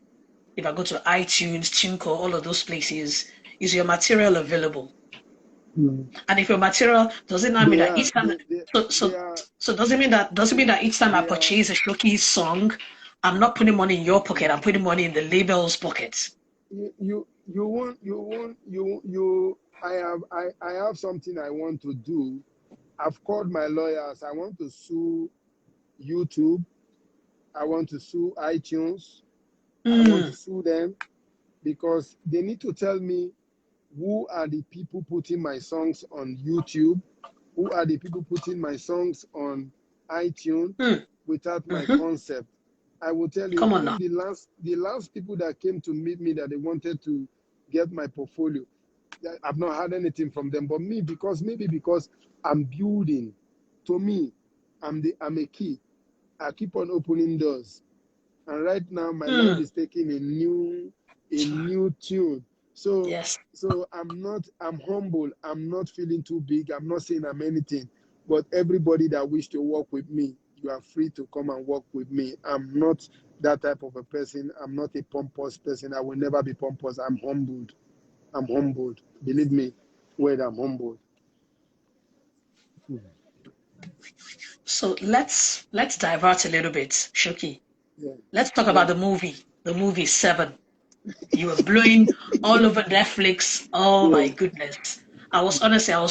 if I go to iTunes, TuneCore, all of those places, is your material available? And if your material, does it not mean that each time does it mean that each time I purchase a Showkey song, I'm not putting money in your pocket, I'm putting money in the label's pocket?
I have something I want to do. I've called my lawyers. I want to sue YouTube. I want to sue iTunes. I want to sue them because they need to tell me who are the people putting my songs on YouTube, who are the people putting my songs on iTunes without my concept. I will tell you, even the last people that came to meet me that they wanted to get my portfolio, I've not had anything from them. But me, because I'm building. To me, I'm a key. I keep on opening doors. And right now my mind is taking a new tune. So
yes.
So I'm humble. I'm not feeling too big. I'm not saying I'm anything. But everybody that wish to work with me, you are free to come and work with me. I'm not that type of a person. I'm not a pompous person. I will never be pompous. I'm humbled. I'm humbled. Believe me, word, I'm humbled.
So let's divert a little bit, Showkey.
Yeah.
Let's talk about the movie 7. You were blowing all over Netflix. Oh my goodness. I was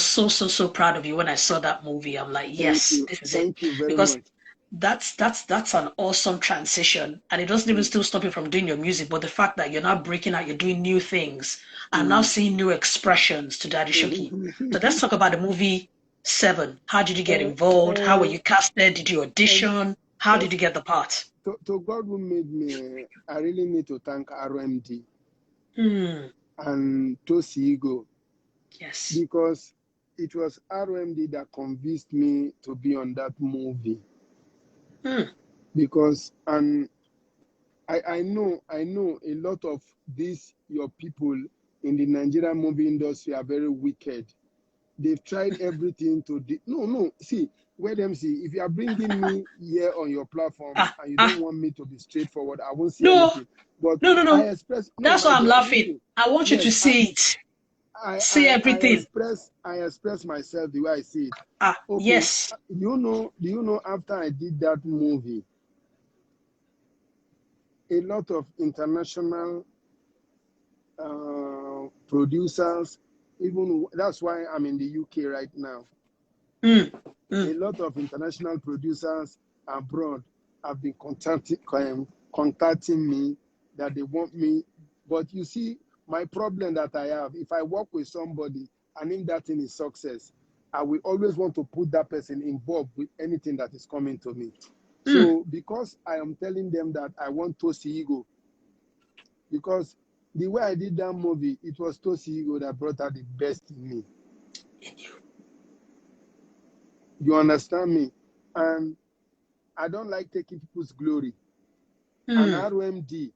so proud of you when I saw that movie. I'm like, yes, this is it.
Thank you very
Because
much.
that's an awesome transition. And it doesn't even still stop you from doing your music, but the fact that you're now breaking out, you're doing new things, and now seeing new expressions to Daddy Showkey. So let's talk about the movie 7. How did you get involved? How were you casted? Did you audition? How did you get the part?
To God who made me, I really need to thank RMD and Tosigo.
Yes.
Because it was RMD that convinced me to be on that movie. Because I know a lot of your people in the Nigerian movie industry are very wicked. They've tried everything to see, wait them see. If you are bringing me here on your platform and you don't want me to be straightforward, I won't say anything. But
No.
I express
That's why I'm laughing. I want you to say it. Say everything.
I express myself the way I see it. Okay.
Yes.
Do you know after I did that movie, a lot of international producers, even that's why I'm in the UK right now. A lot of international producers abroad have been contacting me that they want me. But you see, my problem that I have, if I work with somebody and if that thing is success, I will always want to put that person involved with anything that is coming to me. So because I am telling them that I want Tosi Ego, because the way I did that movie, it was Tosi Ego that brought out the best in me. You understand me? And I don't like taking people's glory. And RMD,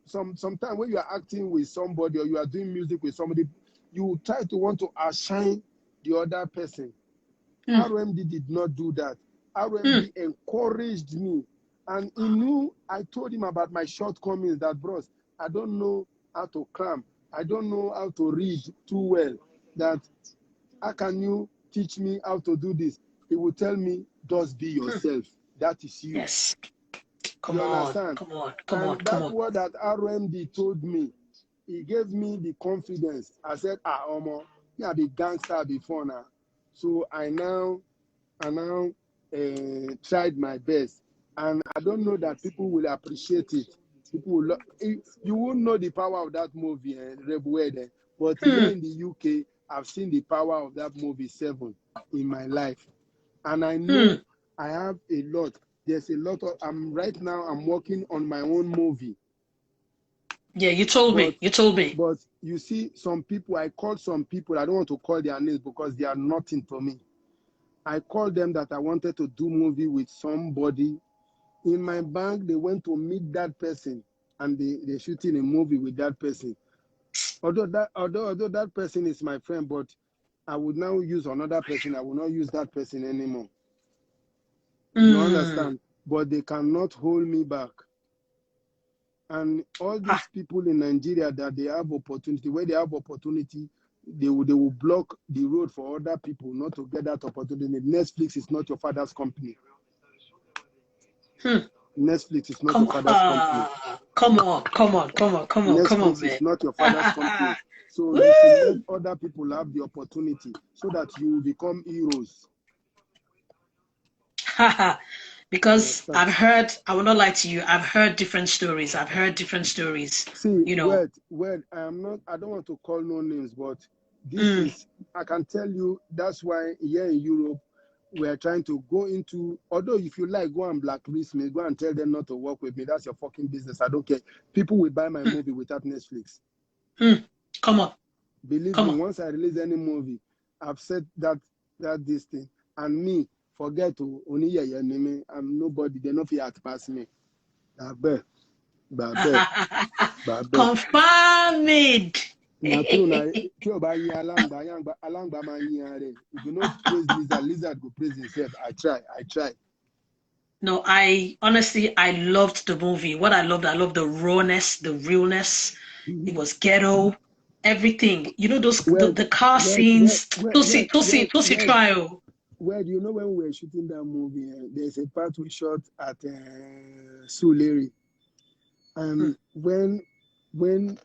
sometimes when you are acting with somebody or you are doing music with somebody, you try to want to outshine the other person. RMD did not do that. RMD encouraged me. And he knew, I told him about my shortcomings, that, bros, I don't know how to cram. I don't know how to read too well. That, how can you teach me how to do this? He would tell me, just be yourself. That is you.
Yes. Come
You
on.
understand?
Come on.
That's what that RMD told me. He gave me the confidence. I said, Omo, yeah, be gangster before now. So I now tried my best. And I don't know that people will appreciate it. People will you won't know the power of that movie, Rebwede. But here in the UK, I've seen the power of that movie 7 in my life. And I know I have a lot. There's a lot of, right now, I'm working on my own movie.
Yeah, you told me.
But you see, some people, I called some people, I don't want to call their names because they are nothing to me. I called them that I wanted to do movie with somebody. In my bank, they went to meet that person and they're shooting a movie with that person. Although that person is my friend, but I would now use another person. I will not use that person anymore. You understand? But they cannot hold me back. And all these people in Nigeria that they have opportunity, where they have opportunity, they will block the road for other people not to get that opportunity. Netflix is not your father's company. Netflix is not your father's company.
Come on,
Netflix
man.
is not your father's company. So you should let other people have the opportunity so that you will become heroes.
Because I've heard, I will not lie to you, I've heard different stories.
See,
you know.
I don't want to call no names, but this is, I can tell you, that's why here in Europe, we are trying to go into, although if you like, go and blacklist me, go and tell them not to work with me. That's your fucking business. I don't care. People will buy my movie without Netflix.
Come on.
Believe me, once I release any movie, I've said that this thing. And me, forget to only your name. I'm nobody. They don't feel to pass me.
Confirm it.
Now true now. If you not praise lizard go praise himself. I try.
No, I loved the movie. What I loved the rawness, the realness. It was ghetto, everything. You know, the car scenes. Tosi trial.
Well, you know when we were shooting that movie, there's a part we shot at Suleri. And when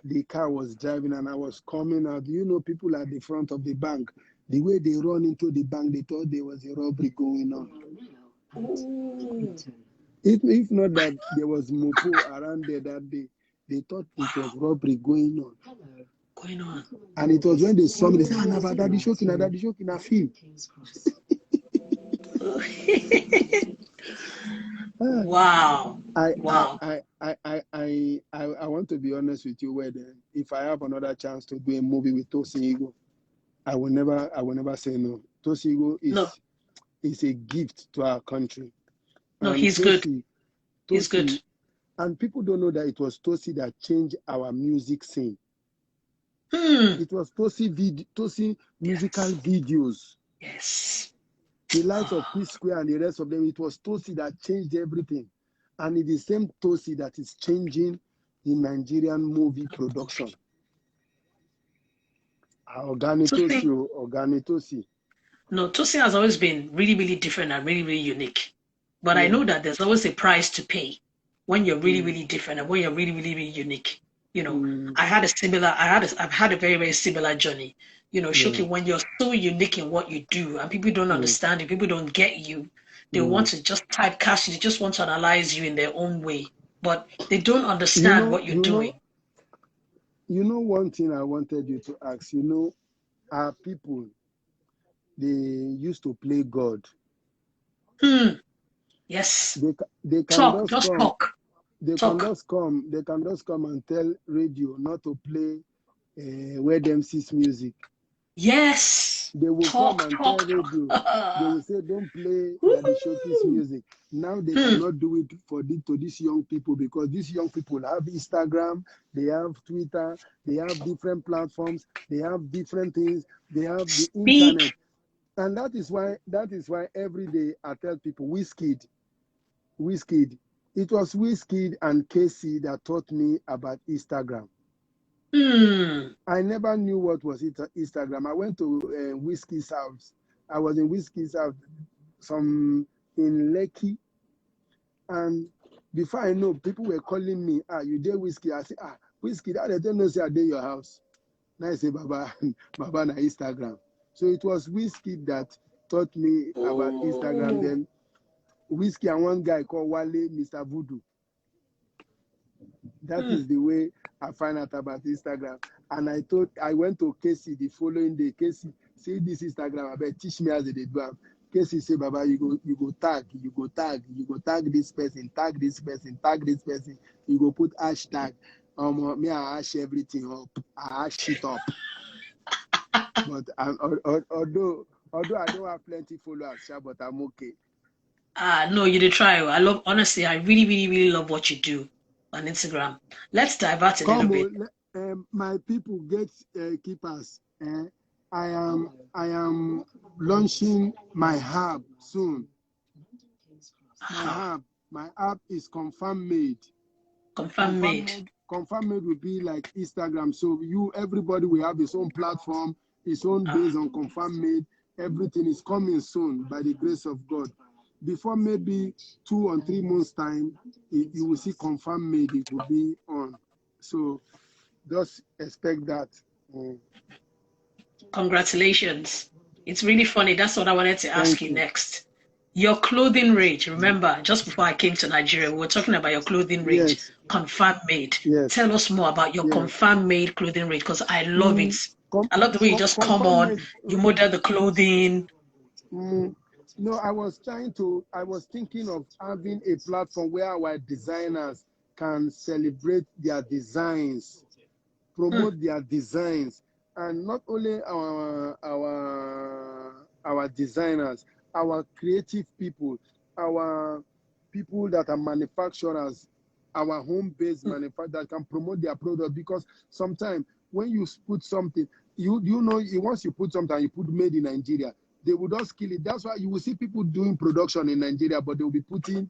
the car was driving and I was coming out, you know, people at the front of the bank, the way they run into the bank, they thought there was a robbery going on. If not that there was Mopo around there that day, they thought it was robbery going on. And it was when they saw me, they said, Daddy Showkey, na film.
Wow.
I want to be honest with you, where if I have another chance to do a movie with Tosi Ego, I will never say no. Tosi Ego is a gift to our country.
No, he's good. He's good.
And people don't know that it was Tosi that changed our music scene. It was Tosi musical videos.
Yes.
The likes of P Square and the rest of them, it was Tosi that changed everything. And it's the same Tosi that is changing the Nigerian movie production. Tosi.
No, Tosi has always been really, really different and really, really unique. But I know that there's always a price to pay when you're really, really different and when you're really, really, really unique. You know, I've had a very, very similar journey. You know, Showkey, when you're so unique in what you do and people don't understand you, people don't get you, they want to just typecast you, they just want to analyze you in their own way, but they don't understand what you're doing.
You know, one thing I wanted you to ask, you know, our people, they used to play God.
Yes.
They can
Just talk.
They can just come and tell radio not to play Where Them Sees music.
Yes.
They will come and tell radio. They will say, don't play Daddy Showkey's music. Now they cannot do it to these young people, because these young people have Instagram, they have Twitter, they have different platforms, they have different things, they have the internet. And that is why every day I tell people, Wizkid. It was Wizkid and Casey that taught me about Instagram. I never knew what was Instagram. I went to Wizkid's house. I was in Wizkid's house, in Lekki, and before I know, people were calling me, you did Wizkid? I said, Wizkid, I don't know, say I did your house. Now I say, Baba na Instagram. So it was Wizkid that taught me about Instagram. Then Wizkid and one guy called Wale, Mr. Voodoo. That is the way I find out about Instagram. And I went to Casey the following day. Casey, see this Instagram, I bet teach me as they do. Casey say, Baba, you go tag this person, tag this person. You go put hashtag. Me I hash everything up. I hash shit up. But although I don't have plenty followers, but I'm okay.
No, you did try. Honestly, I really, really, really love what you do on Instagram. Let's divert a little bit.
My people get keepers. I am launching my hub soon. My app is Confirm Made.
Confirm Made
will be like Instagram. So everybody will have his own platform, his own based on Confirm Made. Everything is coming soon by the grace of God. Before maybe 2 or 3 months time, you will see Confirm Made. It will be on. So just expect that.
Congratulations. It's really funny. That's what I wanted to ask you next. Your clothing range. Remember, just before I came to Nigeria, we were talking about your clothing range.
Yes.
Confirm Made.
Yes.
Tell us more about your Confirm Made clothing range, because I love it. I love the way you just come on, you model the clothing.
No, I was thinking of having a platform where our designers can celebrate their designs, promote their designs, and not only our designers, our creative people, our people that are manufacturers, our home-based manufacturers that can promote their product. Because sometimes when you put something, once you put something, you put made in Nigeria, they will just kill it. That's why you will see people doing production in Nigeria, but they will be putting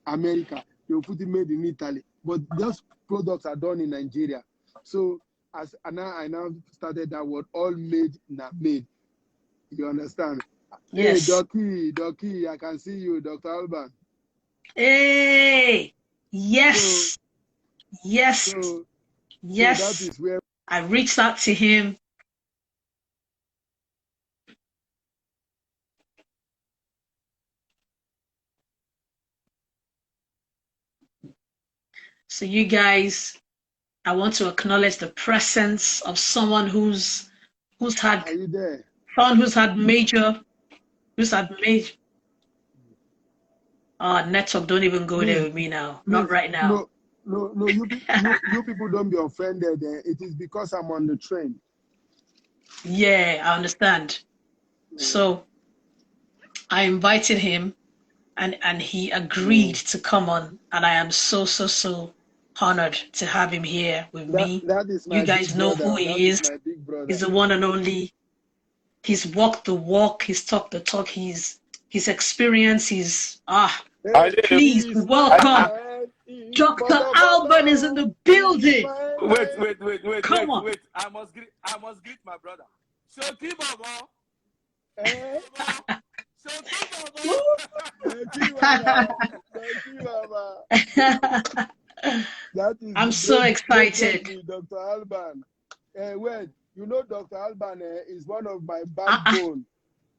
America, they will put it made in Italy. But those products are done in Nigeria. So I now started that word, all made, not made. You understand?
Yes.
Hey, Doki, I can see you, Dr. Alban.
Hey, yes.
So that is where
I reached out to him. So you guys, I want to acknowledge the presence of someone who's had
Are you there?
major network. Don't even go there with me now. Not right now.
No, you people don't be offended. It is because I'm on the train.
Yeah, I understand. So I invited him and he agreed to come on, and I am so honored to have him here with me.
That is my
you guys know who he is. He's the one and only. He's walked the walk, he's talked the talk, his experience, please welcome Dr. Alban is in the building.
Wait.
Come on.
Wait. I must greet my brother. Showkey Baba.
I'm so excited.
Dr. Alban. Wait, Dr. Alban is one of my backbone.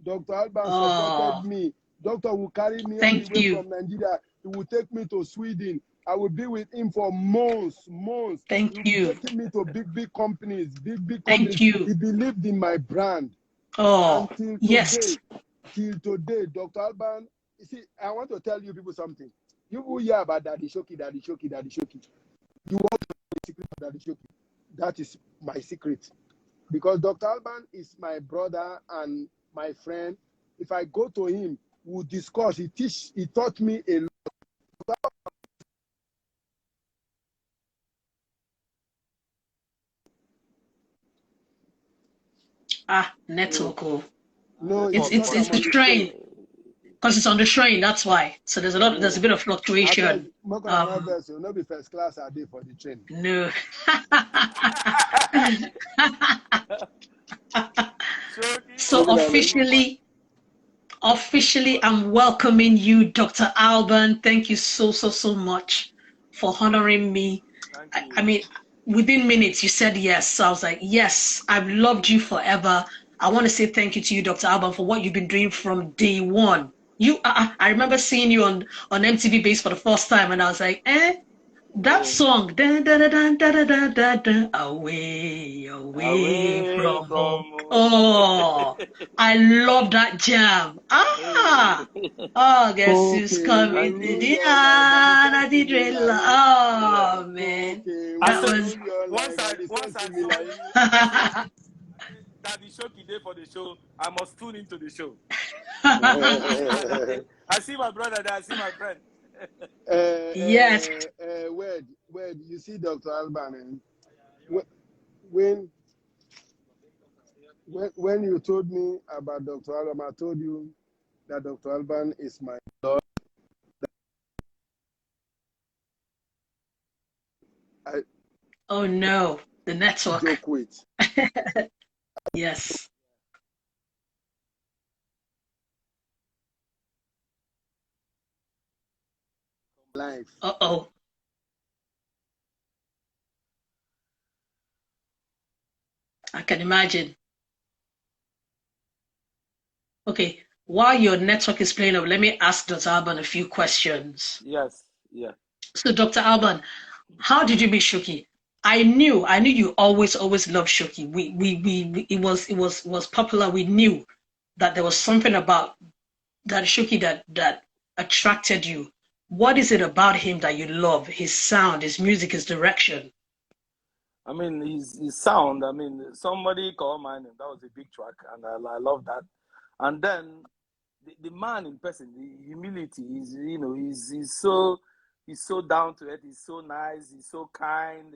Dr. Alban supported me. Doctor will carry me all the way from Nigeria. He will take me to Sweden. I will be with him for months.
Thank you.
Taking me to big companies, big
Thank
companies.
you.
He believed in my brand.
Till
today, Dr. Alban, you see, I want to tell you people something. You will hear about Daddy Showkey. You want to know the secret of Daddy Showkey? That is my secret. Because Dr. Alban is my brother and my friend. If I go to him, we'll discuss. He taught me a lot.
Network.
No,
It's the train. Because it's on the train, that's why. So there's a bit of fluctuation.
No be first class a day for the train.
No. So officially, I'm welcoming you, Dr. Alban. Thank you so much for honoring me. I mean, within minutes, you said yes. So I was like, yes, I've loved you forever. I want to say thank you to you, Dr. Alban, for what you've been doing from day one. I remember seeing you on MTV Base for the first time, and I was like, that song, dun, dun, dun, dun, dun, dun, dun, dun, away from home. Oh, I love that jam. Oh, guess who's coming to the Oh man, that was.
Once I Daddy Showkey day for the show, I must tune into the show. I see my brother there. I see my friend.
Yes.
Word, you see Dr. Alban, when you told me about Dr. Alban, I told you that Dr. Alban is my Lord.
Oh no, the network.
Joke with.
Yes.
Life.
Uh-oh. I can imagine. Okay, while your network is playing up, let me ask Dr. Alban a few questions.
Yes, yeah.
So, Dr. Alban, how did you meet Showkey? I knew you always loved Showkey. It was popular. We knew that there was something about that Showkey that attracted you. What is it about him that you love? His sound, his music, his direction.
I mean, his sound. I mean, somebody called my name. That was a big track, and I love that. And then the man in person, the humility. He's so down to it. He's so nice. He's so kind,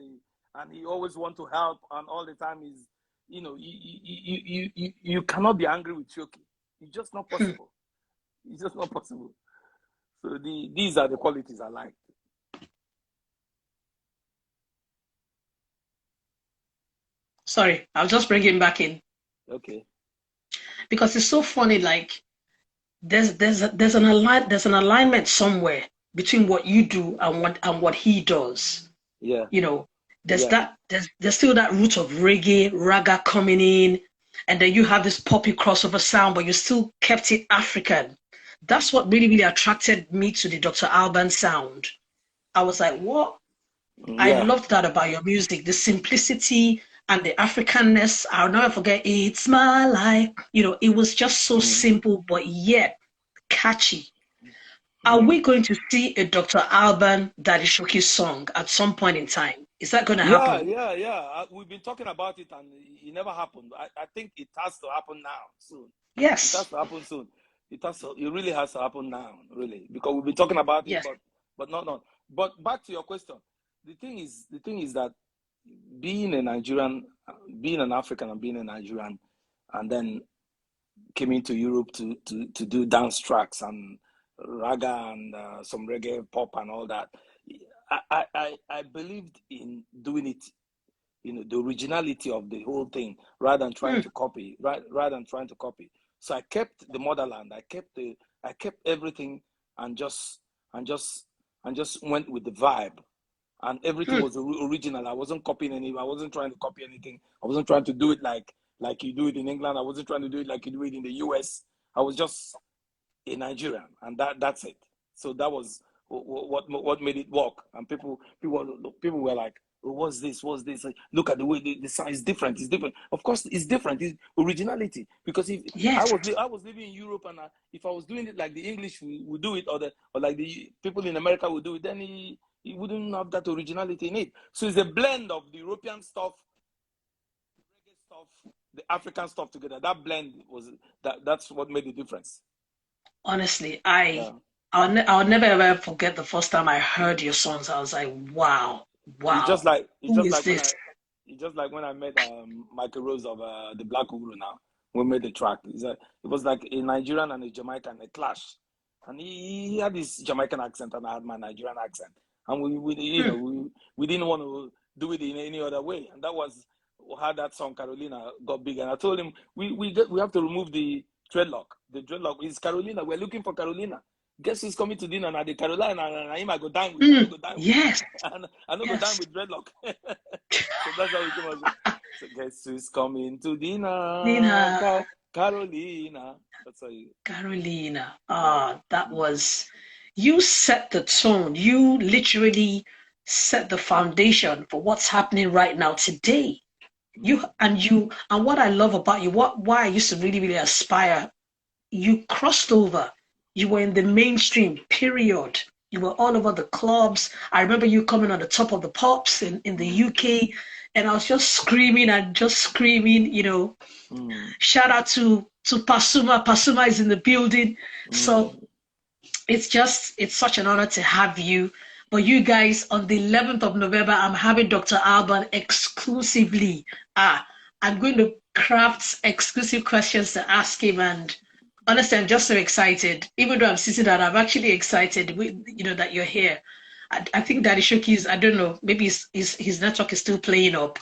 and he always want to help. And all the time, you cannot be angry with Showkey. It's just not possible. It's just not possible. So these are the qualities I like.
Sorry, I'll just bring him back in.
Okay.
Because it's so funny, like there's an alignment somewhere between what you do and what he does.
Yeah.
There's still that root of reggae, raga coming in, and then you have this poppy crossover sound, but you still kept it African. That's what really attracted me to the Dr. Alban sound. I was like, what?
Yeah.
I loved that about your music, the simplicity and the Africanness. I'll never forget It's My Life. It was just so simple, but yet catchy. Are we going to see a Dr. Alban Daddy Showkey song at some point in time? Is that going to happen?
Yeah. We've been talking about it, and it never happened. I think it has to happen now, soon.
Yes.
It has to happen soon. It really has to happen now, really, because we've been talking about it,
yes.
but not. But back to your question, the thing is that being a Nigerian, being an African, and being a Nigerian, and then came into Europe to do dance tracks and raga and some reggae pop and all that. I believed in doing it, the originality of the whole thing, rather than trying to copy. So I kept the motherland. I kept everything, and just went with the vibe, and everything was original. I wasn't copying any. I wasn't trying to copy anything. I wasn't trying to do it like you do it in England. I wasn't trying to do it like you do it in the US. I was just a Nigerian, and that's it. So that was what made it work. And people were like, what's this? What's this? Like, look at the way the sound is different. It's different. Of course, it's different. It's originality. Because if
Yes.
I was living in Europe, and if I was doing it like the English would do it, or like the people in America would do it, then he wouldn't have that originality in it. So it's a blend of the European stuff, reggae stuff, the African stuff together. That blend that's what made the difference.
Honestly, I'll never ever forget the first time I heard your songs. I was like, wow,
It's just
wow,
like
who is this?
when I met Michael Rose of the Black Uhuru. Now we made the track. It was like a Nigerian and a Jamaican, a clash, and he had this Jamaican accent and I had my Nigerian accent, and we didn't want to do it in any other way, and that was how that song Carolina got big. And I told him we have to remove the dreadlock. The dreadlock is Carolina. We're looking for Carolina. Guess who's coming to dinner now? The Carolina and him I go down with. I don't go down with.
Yes.
I don't go down with dreadlock. So that's how we come out. So guess who's coming to dinner? Carolina. That's how you.
Carolina. That was, you set the tone. You literally set the foundation for what's happening right now today. And what I love about you, why I used to really, really aspire, you crossed over. You were in the mainstream, period. You were all over the clubs. I remember you coming on the top of the pops in the UK, and I was just screaming, Shout out to Pasuma. Pasuma is in the building. So it's such an honor to have you. But you guys, on the 11th of November, I'm having Dr. Alban exclusively. I'm going to craft exclusive questions to ask him, and honestly, I'm just so excited. Even though I'm sitting down, I'm actually excited that you're here. I think Daddy Showkey's, I don't know, maybe his network is still playing up.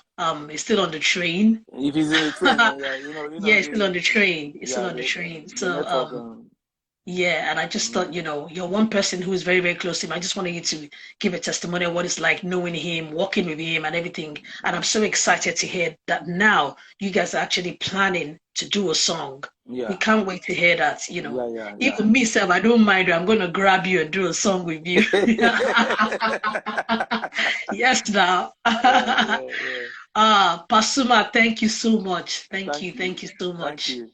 He's still on the train.
If he's in the train,
yeah, he's still on the train. He's still on the train. So
network,
yeah, and I just thought, you're one person who's very, very close to him. I just wanted you to give a testimony of what it's like knowing him, working with him and everything. And I'm so excited to hear that now you guys are actually planning to do a song.
Yeah.
We can't wait to hear that, Even me, Sam, I don't mind. I'm going to grab you and do a song with you. Yes, now. Pasuma, thank you so much. Thank you so much.
Thank you.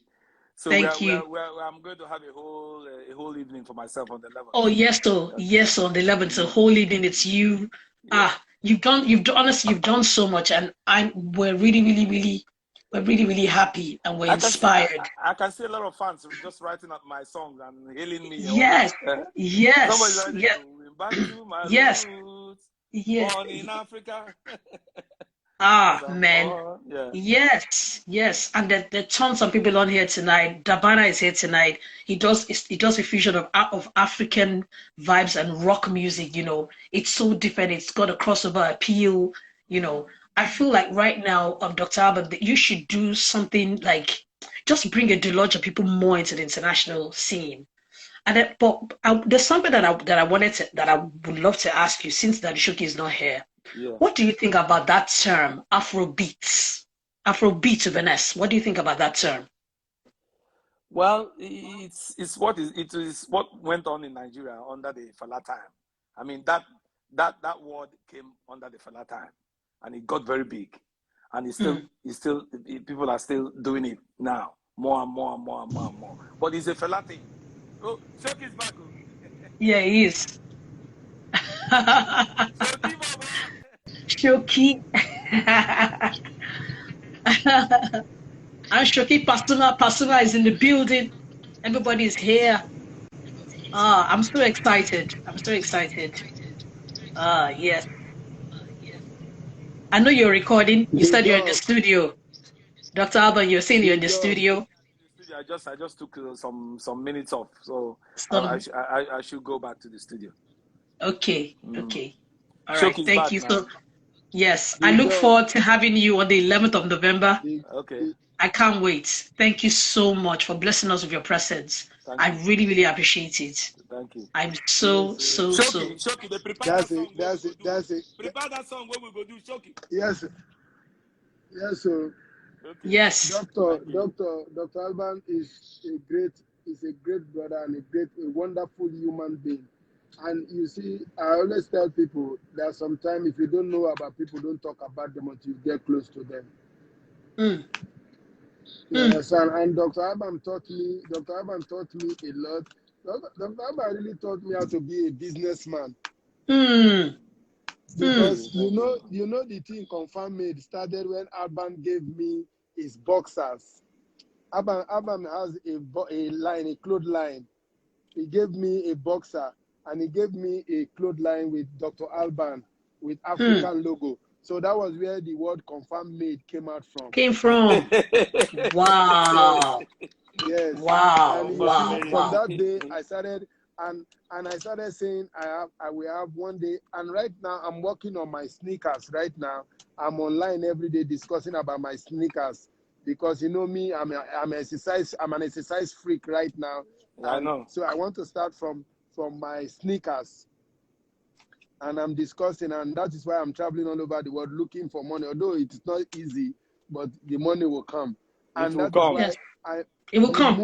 So
thank you.
I'm going to have a whole evening for myself on the 11th.
Oh yes, yes, on the 11th, it's a whole evening. It's you. Yeah. You've done so much, and we're really happy, and we're inspired.
I can see a lot of fans just writing out my songs and hailing me.
Yes, yes,
Back to my roots, born in Africa.
Man. Yes. And there are tons of people on here tonight. Dabana is here tonight. He does a fusion of African vibes and rock music, It's so different. It's got a crossover appeal, I feel like right now, Dr. Alban, that you should do something like just bring a deluge of people more into the international scene. And there's something that I would love to ask you, since Daddy Showkey is not here.
Yeah.
What do you think about that term, Afrobeats of Venice? What do you think about that term?
Well, it is what went on in Nigeria under the Fela time. I mean, that word came under the Fela time, and it got very big, and people are still doing it now, more and more and more and more and more. But it's a Fela thing. Oh, Showkey is back.
Yeah, he is. Showkey. And Showkey Pasuma is in the building. Everybody's here. I'm so excited. Yes. I know you're recording. You said you're in the studio. Dr. Alban, you're saying you're in the studio.
I just took some minutes off, so I should go back to the studio.
Okay. All right. Thank you. So, yes, I look forward to having you on the 11th of November.
Okay.
I can't wait. Thank you so much for blessing us with your presence. I really appreciate it.
Thank you.
I'm so.
Showkey, they prepare that song.
That's it.
Prepare that song when we go do Showkey.
Yes, sir.
Okay.
Yes.
Dr. Alban is a great brother and a wonderful human being. And you see, I always tell people that sometimes if you don't know about people, don't talk about them until you get close to them.
Mm.
You understand? And Dr. Abam taught me a lot. Dr. Abam really taught me how to be a businessman.
Mm.
Because you know the thing Confirm Made started when Alban gave me his boxers. Alban has a cloth line. He gave me a boxer and he gave me a cloth line with Dr. Alban with African logo. So that was where the word Confirm Made came out from.
Came from. Wow.
Yes.
Wow.
And you
Wow.
see, from that day I started and I started saying I will have one day. And right now I'm working on my sneakers. Right now I'm online every day discussing about my sneakers because you know me, I'm an exercise freak right now.
I
And
know.
so I want to start from my sneakers. And I'm discussing, and that is why I'm traveling all over the world looking for money. Although it's not easy, but the money will come.
It
And
will
that is
come.
why
Yes. It will come.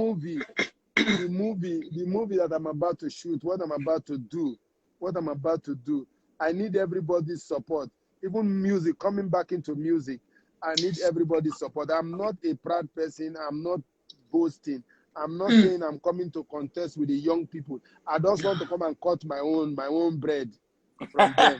the movie that I'm about to shoot, what I'm about to do, I need everybody's support. Even music, coming back into music, I need everybody's support. I'm not a proud person. I'm not boasting. I'm not saying I'm coming to contest with the young people. I just want to come and cut my own bread from them.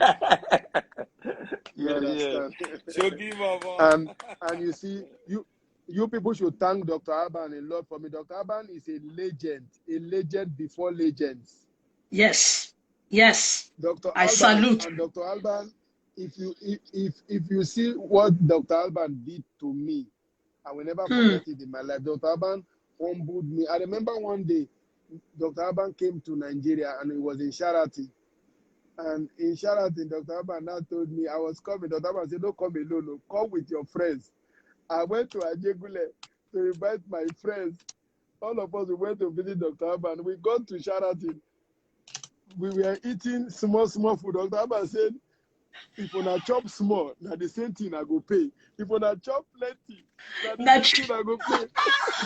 You understand?
Showkey, Mama.
And you see, you people should thank Dr. Alban a lot for me. Dr. Alban is a legend before legends.
Yes. Yes.
Dr.
I
Alban
salute.
and Dr. Alban, if you see what Dr. Alban did to me, I will never forget it in my life. Dr. Alban humbled me. I remember one day, Dr. Alban came to Nigeria and he was in Sheraton. And in Sheraton, Dr. Alban now told me I was coming. Dr. Alban said, don't come alone, no. Come with your friends. I went to Ajegule to invite my friends. All of us, we went to visit Dr. Alban. We got to Sheraton. We were eating small food. Dr. Alban said, if you not chop small, now the same thing I go pay. If you not chop plenty, now the same thing I go pay.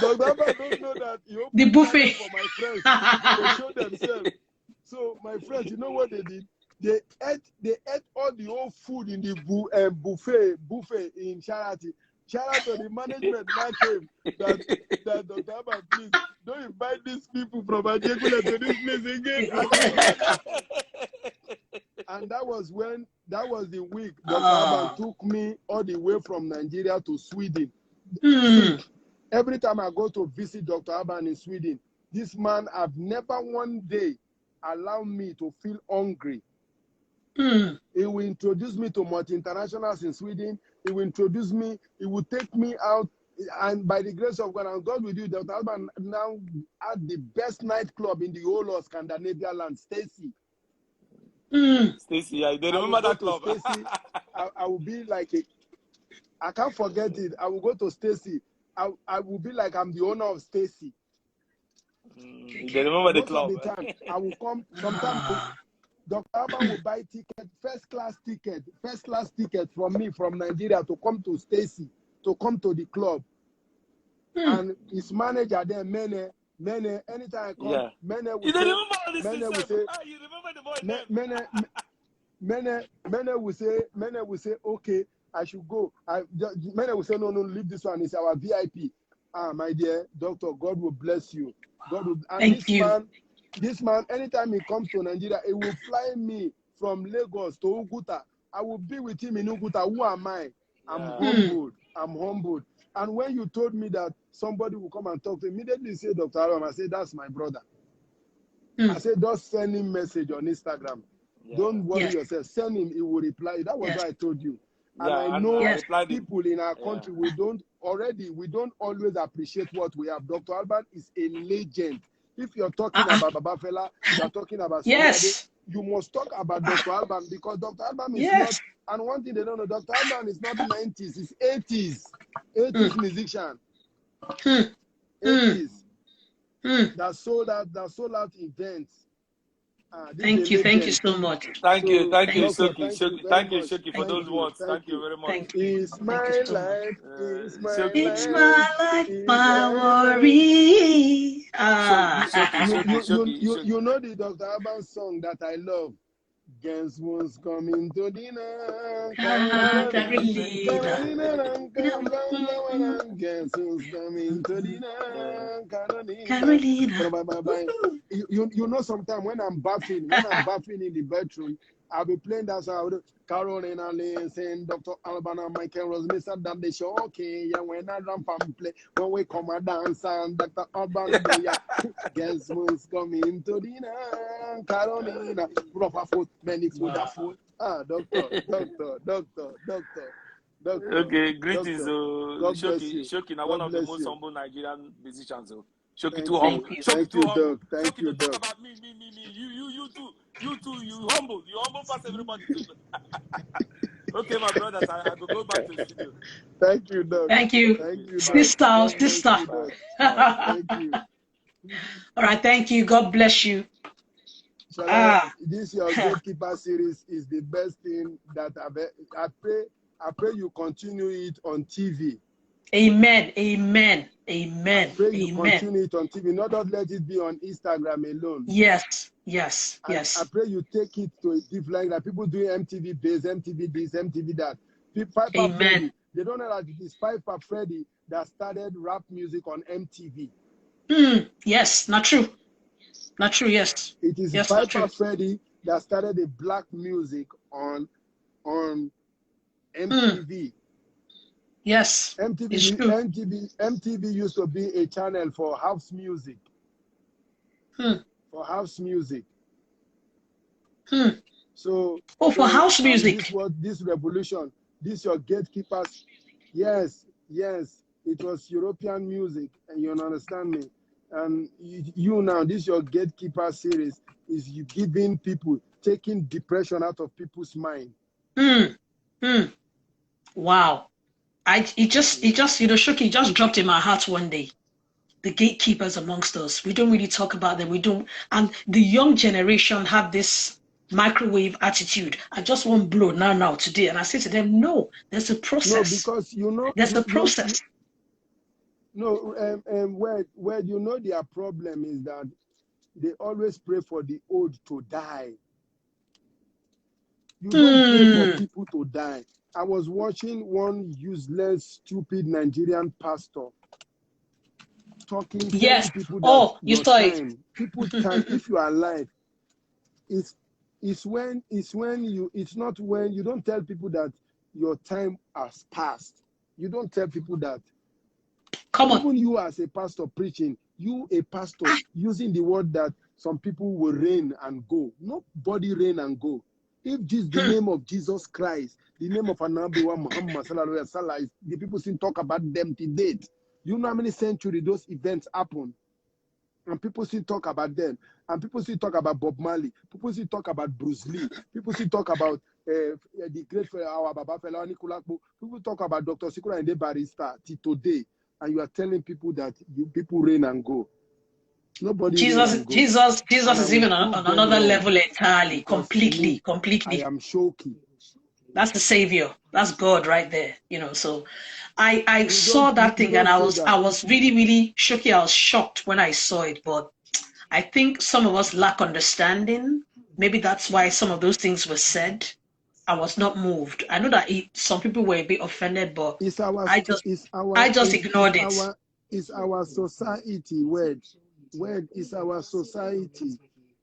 Dr. Alban don't know that he opened
The buffet
for my friends to show themselves. So my friends, you know what they did? They ate all the old food in the buffet in Sheraton. Sheraton, the management now came that Dr. Alban, please don't invite these people from Ajegule to this place again. And that was the week Dr. Alban took me all the way from Nigeria to Sweden. Every time I go to visit Dr. Alban in Sweden, this man have never one day allowed me to feel hungry. He will introduce me to multi-internationals in Sweden. He will introduce me. He will take me out. And by the grace of God, and God will do, Dr. Alban now at the best nightclub in the whole of Scandinavia land, Stacy.
Stacy, I remember that club.
Stacy, I will be like I can't forget it. I will go to Stacy. I will be like I'm the owner of Stacy.
They remember the club.
Most of the time, I will come. Sometimes Dr. Alban will buy first class ticket from me from Nigeria to come to Stacy, to come to the club. And his manager there, Mene, anytime I come, Mene will say,
You remember the boy name?
Mene will say, okay, I should go. Mene will say, no, leave this one. It's our VIP. My dear doctor, God will bless you. God will. And this man, anytime he comes to Nigeria, he will fly me from Lagos to Uguta. I will be with him in Uguta. Who am I? I'm humbled. And when you told me that somebody will come and talk to me, immediately say, Dr. Aram, I said, that's my brother. I said, just send him message on Instagram. Don't worry yourself. Send him, he will reply. That was what I told you. And I know people in our country, we don't always appreciate what we have. Dr. Alban is a legend. If you're talking about Babafela, you're talking about somebody, you must talk about Dr. Alban because Dr. Alban is not, and one thing they don't know, Dr. Alban is not 90s, it's 80s. 80s musician. 80s. That sold out events. This is a
Thank you
legend.
so much.
Thank you,
So,
Showkey,
thank you very
thank you,
much.
Showkey, for
Thank
those
you.
words.
Thank
Thank you
you.
very much.
Thank you.
It's
Thank you
my
so much.
life. It's my
Showkey,
It's
life.
my life,
It's
my
my life.
worry. Ah.
You know the Dr. Alban song that I love. Guess who's coming to dinner?
Carolina.
Guess who's coming to dinner? Carolina.
Carolina.
You know, sometimes when I'm bathing in the bedroom, I'll be playing that song. Carolina listen, Dr. Alban and Michael Rose, Mr. Dan the show, okay, yeah, when I ramp and play, when we come and dance, and Dr. Alban do ya. Guess who's coming to dinner? Carolina. Proper food, many food,
Wow.
food. Doctor.
Okay, greetings,
God bless you.
Showkey, now one
God
of the
bless
most
you.
humble Nigerian musicians. Showkey
Thank
too humble.
you.
Thank you.
Thank
Showkey too
you,
humble.
Doc. Thank
Showkey
you,
to talk
Doc.
about me. You too. You humble. You humble past everybody too. Okay, my brothers, I will go back to the studio.
Thank you, Doc.
Thank you.
Thank you, Doc.
Sister,
God bless
sister.
you, Doc. Thank you.
All right, thank you. God bless you.
This your gatekeeper series is the best thing that I pray you continue it on TV.
Amen.
I pray you continue it on TV. Not just let it be on Instagram alone.
Yes.
I pray you take it to a different, like people doing MTV base, MTV this, MTV that. Piper Freddy, they don't know that it is Piper Freddy that started rap music on MTV.
Yes, not true. Not true, yes.
It is
yes,
Piper Freddy that started the black music on MTV.
Yes,
MTV used to be a channel for house music. For house music. So
for house music.
This revolution, this your gatekeepers. Yes, it was European music, and you understand me. And you now, this your gatekeeper series is you giving people, taking depression out of people's mind.
Wow. It just Showkey just dropped in my heart one day. The gatekeepers amongst us, we don't really talk about them. We don't, and the young generation have this microwave attitude. I just want blow now today, and I say to them, no, there's a process.
No, because
there's a process.
Where you know their problem is that they always pray for the old to die. You don't pray for people to die. I was watching one useless, stupid Nigerian pastor telling people that
you saw it.
People time, if you are alive, it's not when you don't tell people that your time has passed. You don't tell people that.
Come on.
Even you as a pastor preaching, you a pastor using the word that some people will reign and go. Nobody reign and go. If just the name of Jesus Christ, the name of Anabiwa Muhammad Sallallahu Alaihi Wasallam, the people still talk about them to date. You know how many centuries those events happen? And people still talk about them. And people still talk about Bob Marley. People still talk about Bruce Lee. People still talk about the great our Baba Fela Anikulapo. People talk about Dr. Sikura and Barrister till today. And you are telling people that people reign and go. Nobody
Jesus is even on another level entirely, completely.
I am Showkey.
That's the savior. That's God right there. So I saw that thing and I was really, really Showkey. I was shocked when I saw it, but I think some of us lack understanding. Maybe that's why some of those things were said. I was not moved. I know that some people were a bit offended, but I just ignored it.
It's our society word. Word is our society.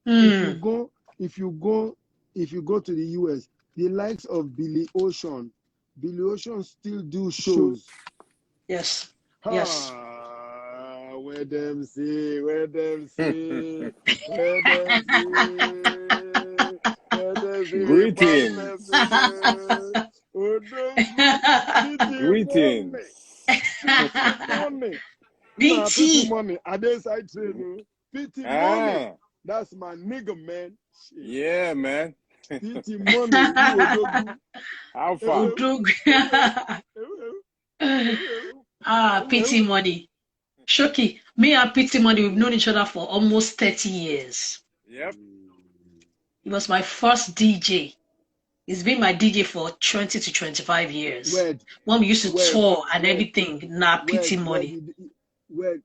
If you go to the US, the likes of Billy Ocean still do shows.
Yes.
Where them see.
Greetings. Greetings.
PT money. I decide to PT money. That's my nigga, man. Shit.
Yeah, man.
PT money.
How far?
PT money. Showkey, me and PT money, we've known each other for almost 30 years.
Yep.
He was my first DJ. He's been my DJ for 20 to 25 years.
Word,
When we used to
word,
tour and
word,
everything, nah,
word,
PT money.
word.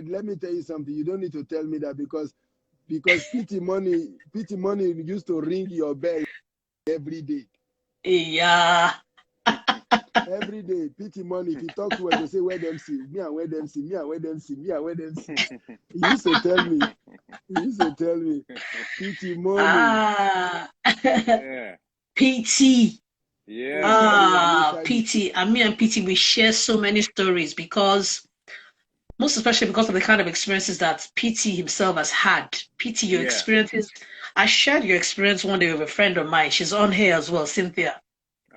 Let me tell you something. You don't need to tell me that because PT money used to ring your bell every day.
Yeah.
Every day, PT money. If you talk to her, go say where them see me and where them see me and where them see me and where them see. He used to tell me. PT money.
Ah.
Yeah.
PT.
Yeah, man.
PT. And me and PT, we share so many stories because, most especially because of the kind of experiences that PT himself has had. PT, your
Yeah.
experiences. I shared your experience one day with a friend of mine. She's on here as well, Cynthia.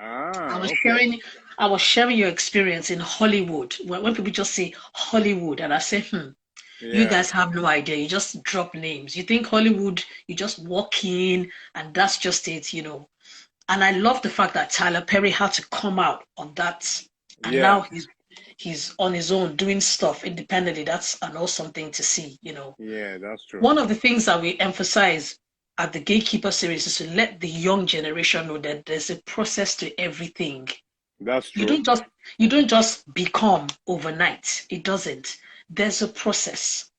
Ah, okay.
I was sharing your experience in Hollywood. When people just say Hollywood, and I say, you
Yeah.
guys have no idea. You just drop names. You think Hollywood, you just walk in and that's just it, you know. And I love the fact that Tyler Perry had to come out on that, and
Yeah.
now he's on his own doing stuff independently. That's an awesome thing to see, you know.
Yeah, that's true.
One of the things that we emphasize at the Gatekeeper series is to let the young generation know that there's a process to everything.
That's
You
true.
don't just become overnight. It doesn't. There's a process.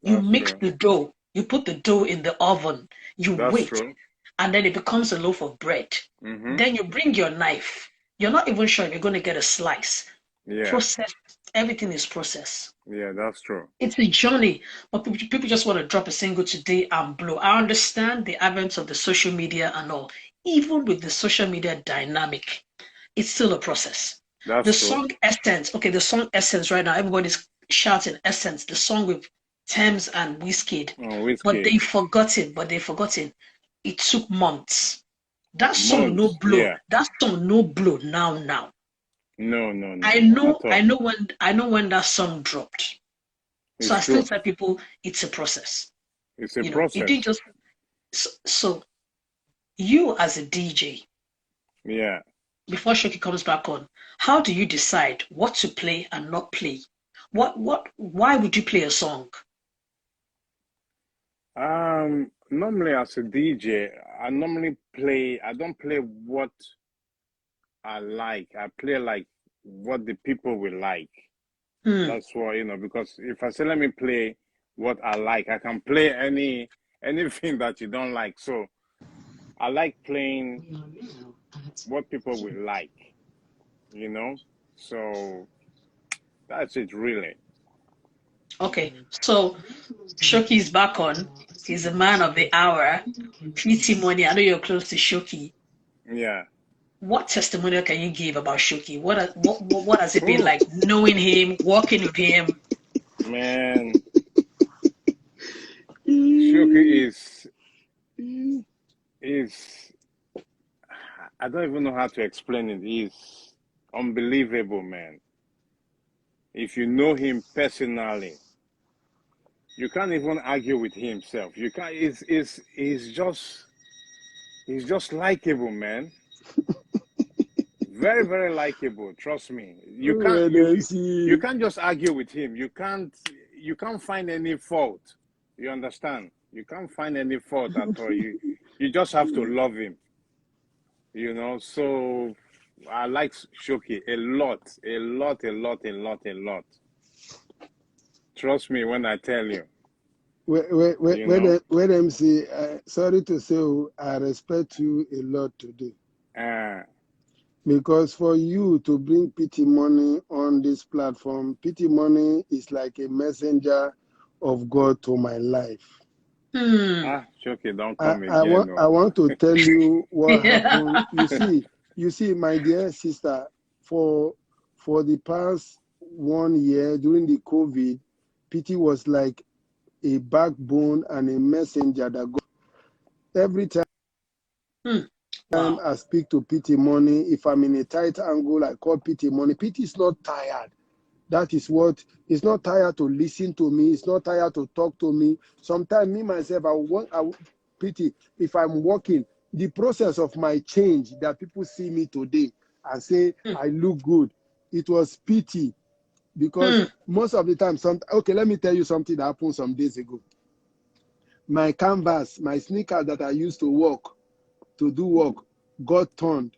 You
That's
mix
true.
the dough, you put the dough in the oven, you
That's
wait,
true.
and then it becomes a loaf of bread.
Mm-hmm.
Then you bring your knife. You're not even sure if you're going to get a slice.
Yeah.
Process. Everything is process.
Yeah, that's true.
It's a journey, but people just want to drop a single today and blow. I understand the advent of the social media and all. Even with the social media dynamic, it's still a process.
That's
The
true.
song Essence, okay, the song Essence right now, everybody's shouting Essence, the song with Thames and Wizkid.
Oh,
But
whiskey.
they've forgotten. It took months. That song no
Months.
blow.
Yeah.
That song no blow now.
No, no, no,
I
no.
know,
At all.
I know when that song dropped. So
It's
I still
true.
tell people it's a process.
It's a
You know, it didn't
process.
just so you as a DJ,
Yeah.
before Showkey comes back on, how do you decide what to play and not play? Why would you play a song?
Normally as a DJ, I don't play what I like. I play like what the people will like. That's why, because if I say let me play what I like, I can play anything that you don't like. So I like playing what people will like, So that's it really.
Okay, so Showkey is back on. He's a man of the hour. PT Money, I know you're close to Showkey.
Yeah.
What testimonial can you give about Showkey? What has it been
Ooh,
like knowing him, working with him?
man. Showkey is I don't even know how to explain it. He's unbelievable, man. If you know him personally, you can't even argue with himself. You can't. He's just likable, man. Very, very likable. Trust me. You can't just argue with him. You can't find any fault. You understand? You can't find any fault at all. You just have to love him. So I like Showkey a lot. Trust me when I tell you.
Where them say, sorry to say, I respect you a lot today. Because for you to bring PT Money on this platform, PT Money is like a messenger of God to my life.
Showkey, don't come
I
again.
want to tell you what
Yeah.
happened. You see, my dear sister, for the past 1 year during the COVID, PT was like a backbone and a messenger that God. Every time
Wow.
I speak to PT Money, if I'm in a tight angle, I call PT Money. PT is not tired. That is what, he's not tired to listen to me. He's not tired to talk to me. Sometimes me, myself, PT, if I'm working, the process of my change that people see me today and say, I look good, it was PT. Because most of the time, okay, let me tell you something that happened some days ago. my canvas, my sneakers that I used to do work, got turned.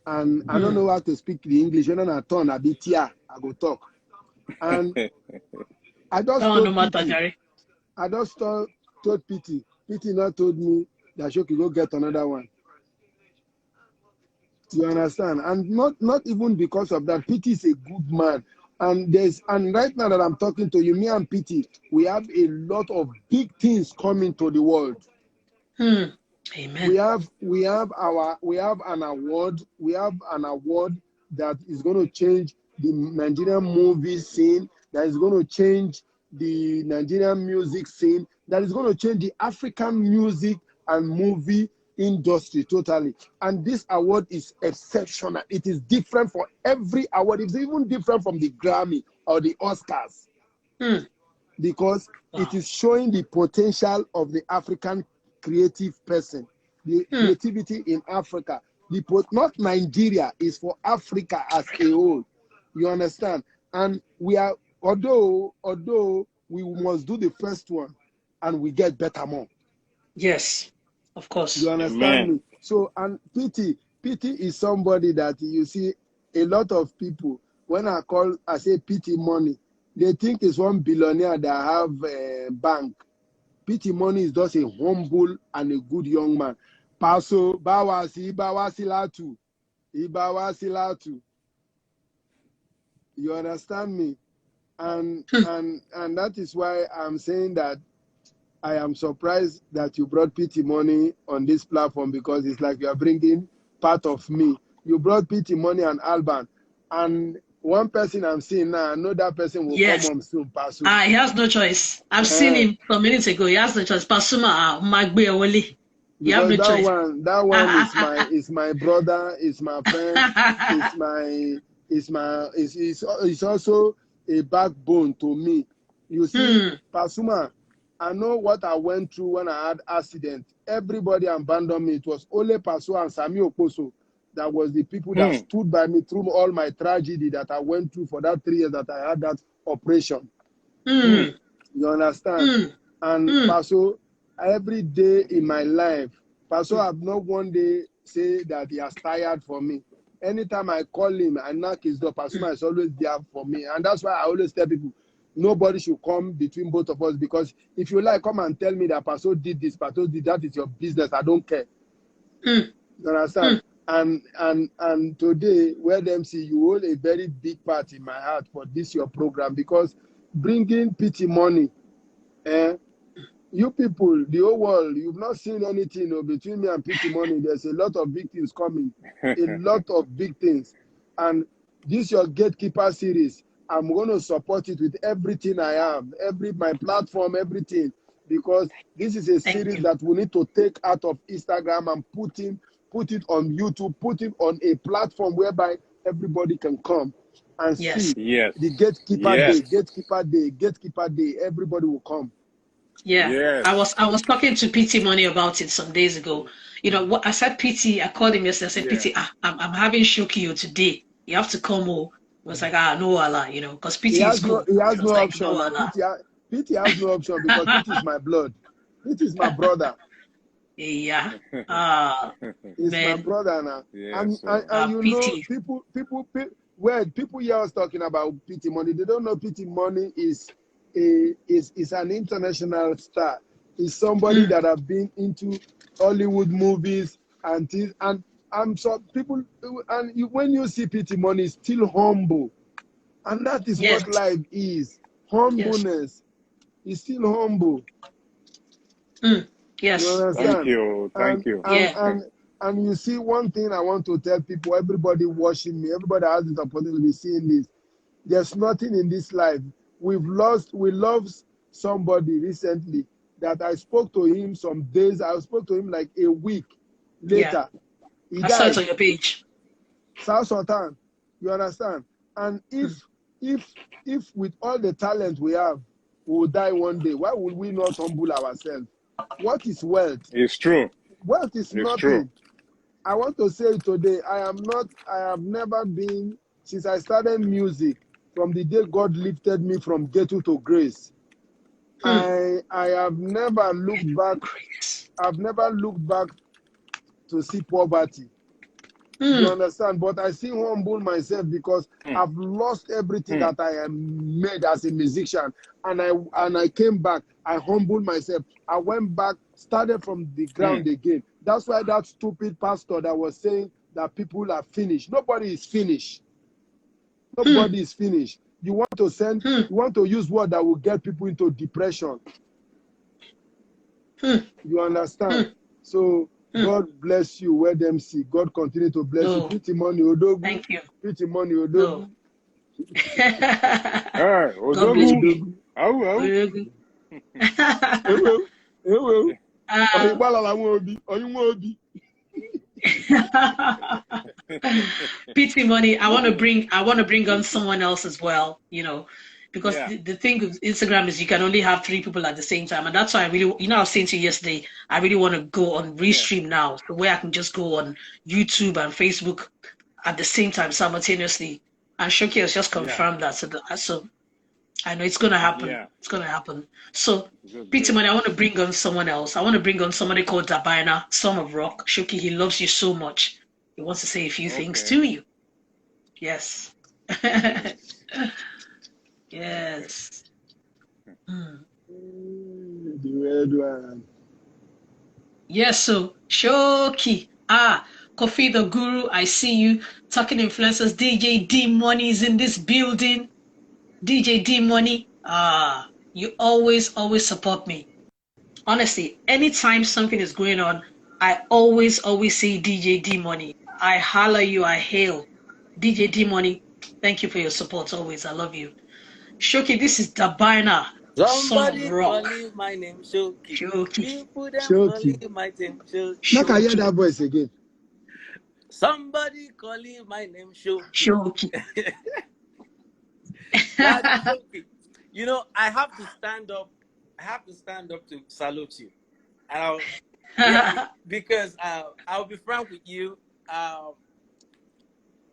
And I don't know how to speak the English. When I turn, I be tia, I go talk. And I just told Pity. I just told Pity. Pity not told me that Showkey go get another one. You understand? And not even because of that. Pity is a good man. And right now that I'm talking to you, me and Pity, we have a lot of big things coming to the world.
Amen.
We have an award. We have an award that is going to change the Nigerian movie scene, that is going to change the Nigerian music scene, that is going to change the African music and movie industry totally. And this award is exceptional. It is different for every award. It's even different from the Grammy or the Oscars. Because it is showing the potential of the African creative person, the creativity in Africa. Not Nigeria, is for Africa as a whole. You understand? And we are, although we must do the first one and we get better more.
Yes, of course.
You understand me? So, and Pity is somebody that you see a lot of people, when I say Pity Money, they think it's one billionaire that have a bank. Pity Money is just a humble and a good young man. Paso Ibawasilatu. You understand me? And that is why I'm saying that I am surprised that you brought Pity Money on this platform, because it's like you are bringing part of me. You brought Pity Money and Alban, and one person I'm seeing now, another person will come on soon. Pasu.
He has no choice. I've seen him some minutes ago. He has no choice. Pasuma Magbe Awoli. You have no choice.
That one is my brother, is my friend, is also a backbone to me. You see, Pasuma, I know what I went through when I had accident. Everybody abandoned me. It was only Pasu and Sami Oposo that was the people that stood by me through all my tragedy that I went through for that 3 years that I had that operation. You understand? And Paso, every day in my life, Paso have not one day say that he has tired for me. Anytime I call him, I knock his door, Pasuma is always there for me. And that's why I always tell people, nobody should come between both of us, because if you like, come and tell me that Paso did this, Paso did that, is your business. I don't care. You understand? And today, where them see you hold a very big part in my heart for this your program, because bringing Pity Money, you people, the whole world, you've not seen anything between me and Pity Money. There's a lot of big things coming, a lot of big things. And this your Gatekeeper series, I'm going to support it with everything I have, my platform, everything, because this is a series that we need to take out of Instagram and put it on YouTube, put it on a platform whereby everybody can come and see the Gatekeeper Day, everybody will come.
I was talking to Pity Money about it some days ago. You know what I said, Pity, I called him yesterday. I said, Pity, I'm having Showkey today. You have to come. He was like, no Allah, because Pity is cool.
He has no option. Pity has no option because Pity is my blood. Pity is my brother.
He's
my brother now. And you know, people hear us talking about Pity Money. They don't know Pity Money is an international star. Is somebody that have been into Hollywood movies and things. And people, and when you see Pity Money, is still humble, and that is what life is. Humbleness is still humble.
Yes.
You understand?
Thank you.
And you see, one thing I want to tell people, everybody watching me, everybody has this opportunity to be seeing this. There's nothing in this life. We lost somebody recently that I spoke to him some days. I spoke to him like a week later. He died.
I saw it on your page.
South Sultan, you understand? And if with all the talent we have, we will die one day, why would we not humble ourselves? What is wealth?
It's true.
Wealth is nothing. True. I want to say today, I have never been, since I started music, from the day God lifted me from ghetto to grace, I have never looked back. I've never looked back to see poverty. You understand? But I still humble myself because I've lost everything that I am made as a musician, and I came back. I humbled myself. I went back, started from the ground again. That's why that stupid pastor that was saying that people are finished. Nobody is finished. Nobody is finished. You want to send, you want to use word that will get people into depression. You understand? So God bless you, where them see. God continue to bless you. Pity money, Odogu.
Thank you.
Pity money, Odogu.
God bless you.
Odogu.
Pity money. I want to bring on someone else as well, you know, because the thing with Instagram is you can only have 3 people at the same time, and that's why I really, you know, I was saying to you yesterday, I really want to go on Restream now, so where I can just go on YouTube and Facebook at the same time simultaneously. And Showkey has just confirmed that, so I know it's gonna happen.
Yeah.
It's gonna happen. So, Peter Man, I want to bring on someone else. I want to bring on somebody called Dabina, Son of Rock. Showkey, he loves you so much. He wants to say a few things to you. Yes. Yes.
The red one.
Yes, so Showkey. Kofi the Guru, I see you. Talking influencers, DJ D Money is in this building. DJ D Money, you always support me. Honestly, anytime something is going on, I always say DJ D Money. I holler you, I hail. DJ D Money, thank you for your support always. I love you. Showkey, this is Dabina, Son of Rock.
Calling my name, Showkey.
Showkey.
People them
Showkey.
calling my name, Showkey.
Now can hear that voice again.
Somebody calling my name, Showkey.
Showkey.
Showkey. You know, I have to stand up. I have to stand up to salute you. Because I'll be frank with you.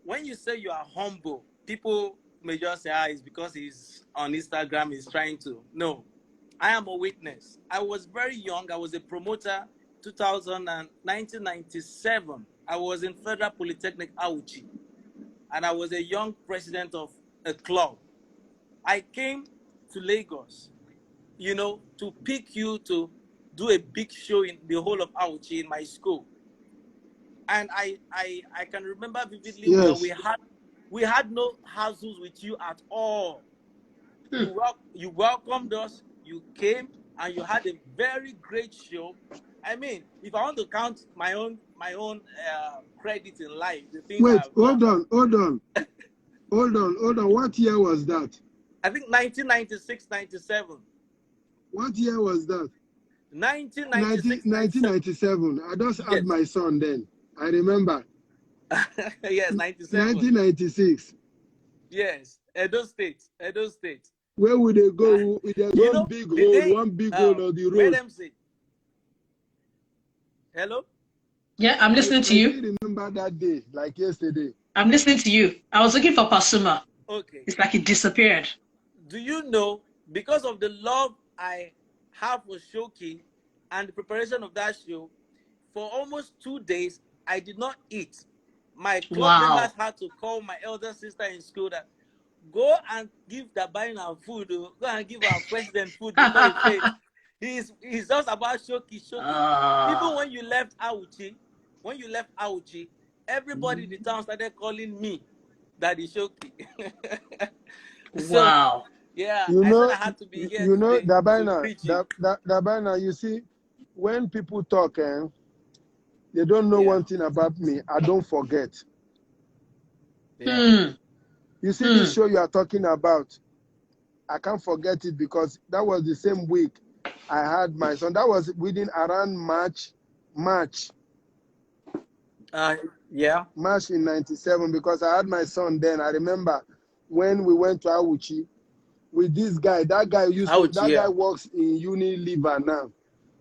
When you say you are humble, people may just say, it's because he's on Instagram, he's trying to. No, I am a witness. I was very young. I was a promoter, 1997. I was in Federal Polytechnic, Auchi. And I was a young president of a club. I came to Lagos, you know, to pick you to do a big show in the whole of Auchi in my school. And I can remember vividly well, we had no hassles with you at all. You welcomed us, you came, and you had a very great show. I mean, if I want to count my own credit in life, the things
Wait, hold on. What year was that?
I think 1996, 97.
What year was that?
1997.
I just had my son then. I remember.
Yes, 97.
1996.
Yes, Edo State.
Where would they go? There's one big hole on the road.
Where them say? Hello?
Yeah, I'm listening to you.
I remember that day, like yesterday.
I'm listening to you. I was looking for Pasuma.
Okay.
It's like it disappeared.
Do you know, because of the love I have for Showkey and the preparation of that show, for almost 2 days, I did not eat. My club members had to call my elder sister in school that go and give the buying our food, go and give our president food before he pays. He's just about Showkey. Even when you left Auchi, everybody in the town started calling me Daddy Showkey.
Wow.
Yeah,
you know,
I said I had to be here.
You know,
Dabina,
Dabina, you see, when people talk, they don't know one thing about me. I don't forget.
Yeah.
You see this show you are talking about, I can't forget it because that was the same week I had my son. That was within around March.
March
in 97, because I had my son then. I remember when we went to Auchi with this guy. That guy guy works in Unilever now.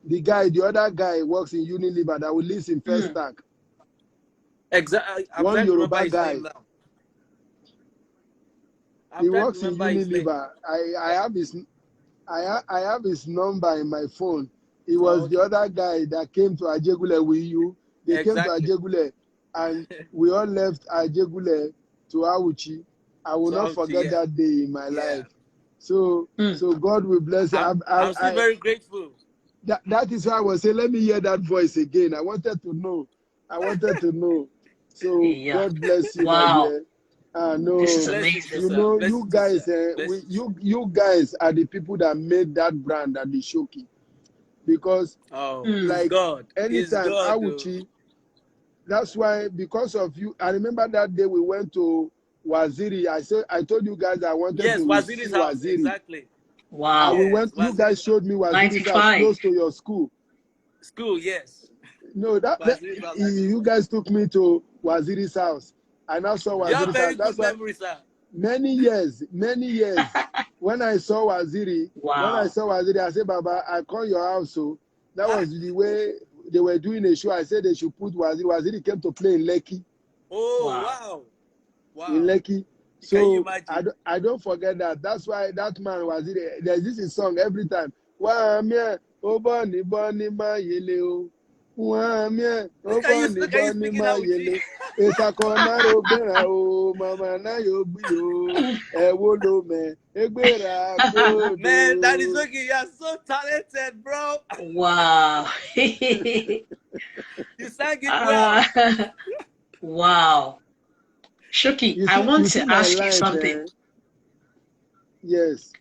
The other guy works in Unilever that will live in First Stack.
Exactly.
One Yoruba guy. He works in Unilever. I have his. I have his number in my phone. It was the other guy that came to Ajegule with you. They came to
Exactly.
Ajegule, and we all left Ajegule to Auchi. I will not forget
Yeah.
that day in my
Yeah.
life. So God will bless you.
I'm still very grateful.
That is why I was saying, let me hear that voice again. I wanted to know. So
Yeah.
God bless you, my
Wow.
dear.
This is
No,
Bless you too,
amazing.
sir. Bless
you
you too,
guys,
sir. Bless you too.
you guys are the people that made that brand at the Showkey. Because
Oh, it's
like
God. It's
anytime
God, though.
Awuchi, that's why because of you. I remember that day we went to Waziri. I told you guys I wanted
Yes,
to see
Waziri's house.
Waziri.
Exactly.
Wow.
We
Yes,
went. You
Waziri's
guys
house.
showed me Waziri's house
95.
close to your school.
School, yes.
No,
Waziri's house.
you guys took me to Waziri's house. I now saw
You have
Waziri's house.
very
That's
good
why
memory, sir.
many years, when I saw Waziri,
Wow.
I said, Baba, I call your house. So that was the way they were doing a show. I said they should put Waziri. Waziri came to play in Lekki.
Oh,
Wow.
wow.
In
Wow.
Lekki.
Can you
So
imagine?
I don't forget that. That's why that man Waziri, there's this song every time. Wamia, Obani, Bani, Ma Yele. Wamia,
Look at you.
Obani,
Look at you
Bani,
speaking
Ma
out with G.
Yele. Esakona rogbera o, mama na yogbi o, ewo lo me, egbera
Man, that is
kodo.
okay. You are so talented, bro.
Wow.
You sang it well.
Ah, wow. Showkey, I
You
want
see
to
my
ask you
life,
something.
Yes.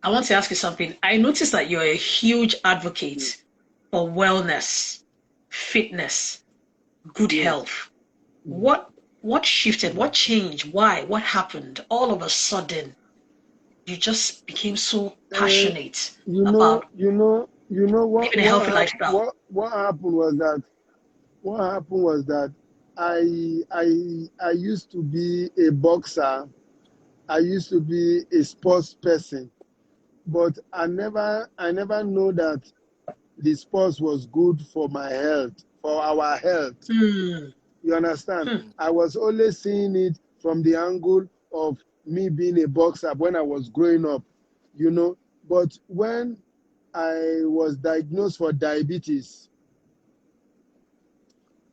I want to ask you something. I noticed that you're a huge advocate for wellness, fitness, good
Yes.
health. What shifted? What changed? Why? What happened? All of a sudden, you just became so passionate about living a healthy lifestyle.
what happened was that I used to be a boxer. I used to be a sports person, but I never know that the sports was good for my health, for our health.
Hmm.
You understand?
Hmm.
I was always seeing it from the angle of me being a boxer when I was growing up, But when I was diagnosed for diabetes,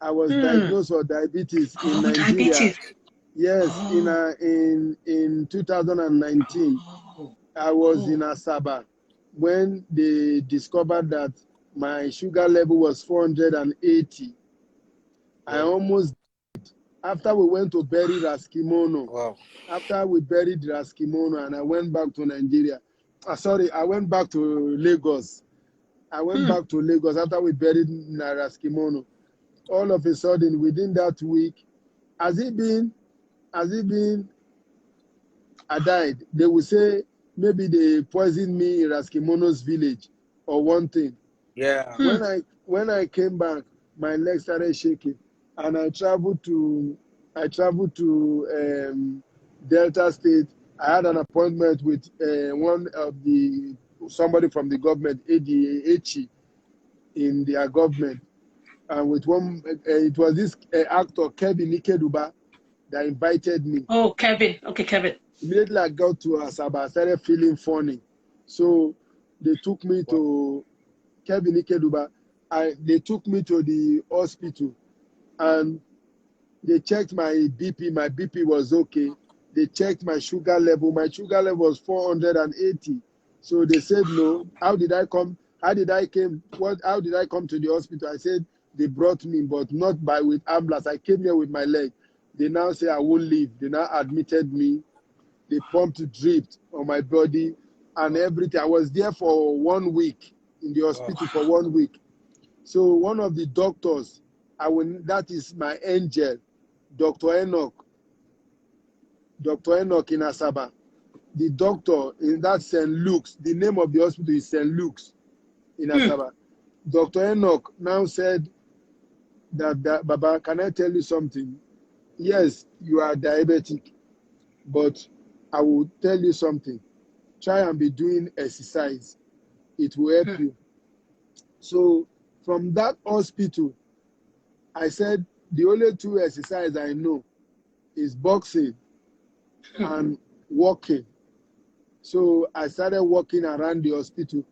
Hmm.
in
Oh,
Nigeria.
diabetes.
Yes,
Oh.
in 2019,
Oh.
I was in
Oh.
Asaba when they discovered that my sugar level was 480. I
Whoa.
almost, after we went to bury Raskimono,
Wow.
after we buried Raskimono and I went back to Nigeria. I went back to Lagos.
Hmm.
After we buried Raskimono. All of a sudden, within that week, has it been, I died? They will say maybe they poisoned me in Raskimono's village or one thing.
Yeah.
Hmm.
When I came back, my legs started shaking, and I traveled to Delta State. I had an appointment with somebody from the government, ADA, in their government, and with one. It was this actor Kevin Ikeduba that invited me.
Oh, Kevin. Okay, Kevin.
Immediately I got to Asaba, I started feeling funny, so they took me
Wow.
to Kevin Ikeduba. They took me to the hospital and they checked my BP. My BP was okay. They checked my sugar level. My sugar level was 480. So they said no. How did I come? How did I come to the hospital? I said they brought me, but not with ambulance. I came here with my leg. They now say I won't leave. They now admitted me. They pumped drip on my body and everything. I was there for 1 week in the
Wow.
hospital for 1 week. So one of the doctors, that is my angel, Dr. Enoch in Asaba. The doctor in that St. Luke's, the name of the hospital is St. Luke's in
Hmm.
Asaba. Dr. Enoch now said that, Baba, can I tell you something? Yes, you are diabetic, but I will tell you something. Try and be doing exercise. It will help
Hmm.
you. So from that hospital, I said the only two exercises I know is boxing and walking. So I started walking around the hospital.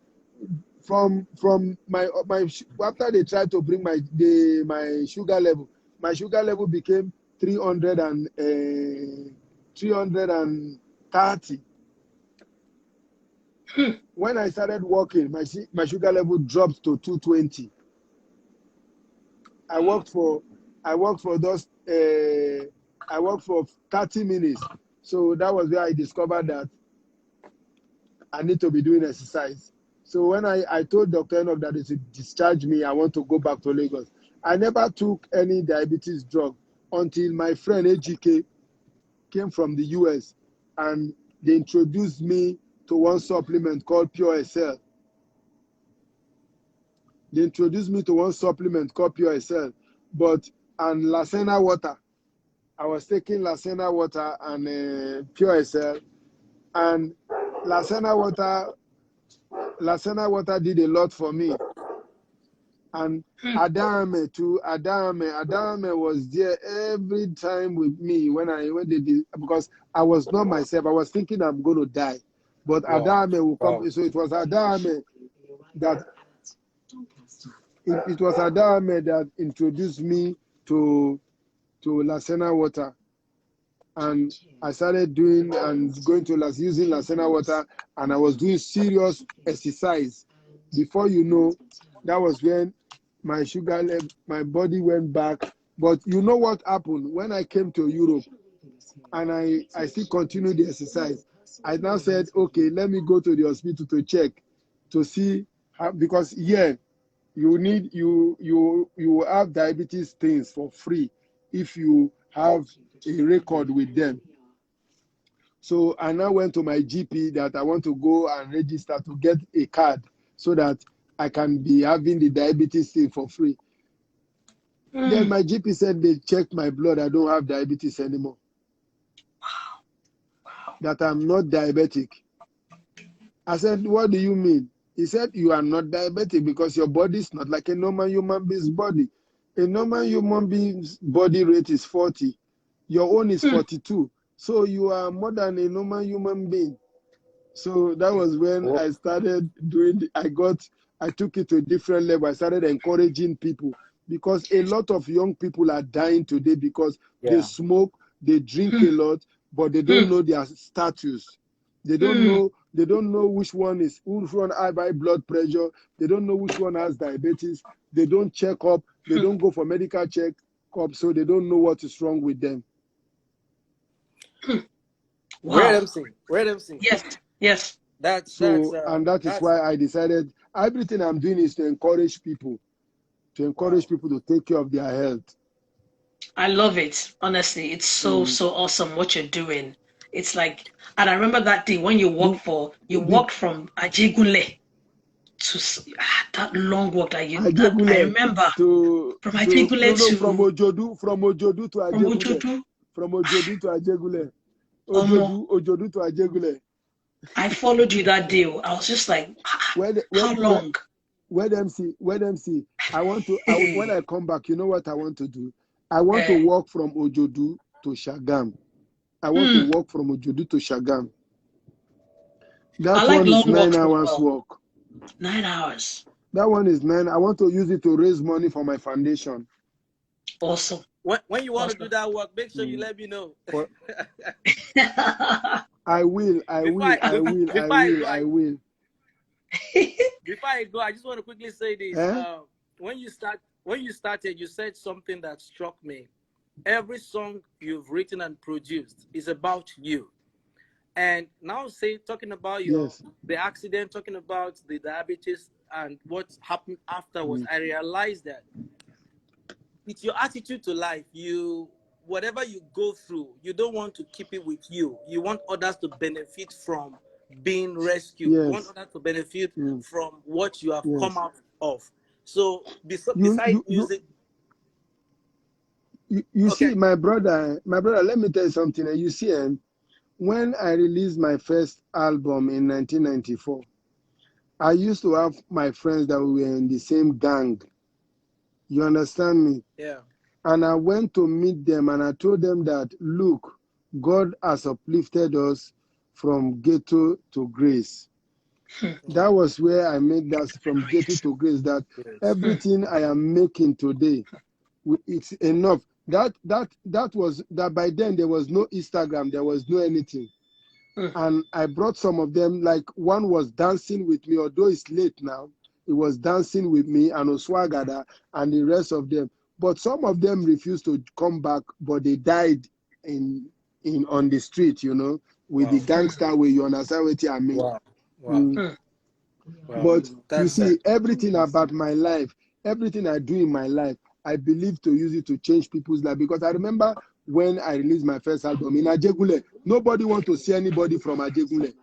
From my after they tried to bring my sugar level became 330. When I started walking, my sugar level dropped to 220. I worked for those I worked for 30 minutes. So that was where I discovered that I need to be doing exercise. So when I told Dr. Enoch that they should discharge me, I want to go back to Lagos. I never took any diabetes drug until my friend AGK came from the US and they introduced me to one supplement called Pure SL. They introduced me to one supplement called Pure SL, and Lacena water. I was taking Lacena water and Pure SL, and Lacena water did a lot for me. And Adame too. Adame was there every time with me when they did, because I was not myself. I was thinking I'm going to die, but
Wow.
Adame will come.
Wow.
So it was Adame that introduced me to Lacena water, and I started doing and going to using Lacena water, and I was doing serious exercise. Before you know, that was when my sugar level, my body went back. But you know what happened when I came to Europe, and I still continued the exercise. I now said, okay, let me go to the hospital to check, to see how, because you have diabetes things for free if you have a record with them. So I now went to my GP that I want to go and register to get a card so that I can be having the diabetes thing for free. Then my GP said they checked my blood. I don't have diabetes anymore. That I'm not diabetic. I said, what do you mean? He said, you are not diabetic because your body is not like a normal human being's body. A normal human being's body rate is 40. Your own is 42. So you are more than a normal human being. So that was when I started doing, I took it to a different level. I started encouraging people, because a lot of young people are dying today because they smoke, they drink a lot, but they don't know their status. They don't know which one has high blood pressure. They don't know which one has diabetes. They don't check up. They don't go for medical check up, so they don't know what is wrong with them.
Wow. Where them sing.
Yes.
That is why I decided everything I'm doing is to encourage people to take care of their health.
I love it. Honestly, it's so awesome what you're doing. It's like, and I remember that day when you walked from Ajegule to that long walk that you. I remember from Ajegule
from Ojodu to Ajegule. From Ojodu to Ajegule. Ojodu to Ajegule.
I followed you that day. I was just like, how long?
Where them see. I want to, when I come back, you know what I want to do? I want to walk from Ojodu to Shagam. I want to walk from Ojodu to Shagam. That one is 9 hours walk.
9 hours.
That one is 9. I want to use it to raise money for my foundation.
Awesome.
When you want to do that work, make sure you let me know.
I will.
Before I go, I just want to quickly say this. When you started, you said something that struck me. Every song you've written and produced is about you. And now talking about the accident, talking about the diabetes and what happened afterwards, I realized that with your attitude to life, whatever you go through, you don't want to keep it with you. You want others to benefit from being rescued. You want others to benefit from what you have come out of. So besides music,
you see, my brother, let me tell you something. You see, when I released my first album in 1994, I used to have my friends that were in the same gang. You understand me?
Yeah.
And I went to meet them and I told them that, look, God has uplifted us. from ghetto to grace. That was where I made that from ghetto to grace, that everything I am making today, it's enough. That was that by then there was no Instagram, there was no anything. And I brought some of them, like one was dancing with me, although it's late now, it was dancing with me and Oswagada and the rest of them. But some of them refused to come back, but they died on the street, you know, with the gangster way. You understand what I mean?
Wow.
But you
That's
see, everything about my life, everything I do in my life, I believe to use it to change people's life. Because I remember when I released my first album in Ajegule, nobody want to see anybody from Ajegule.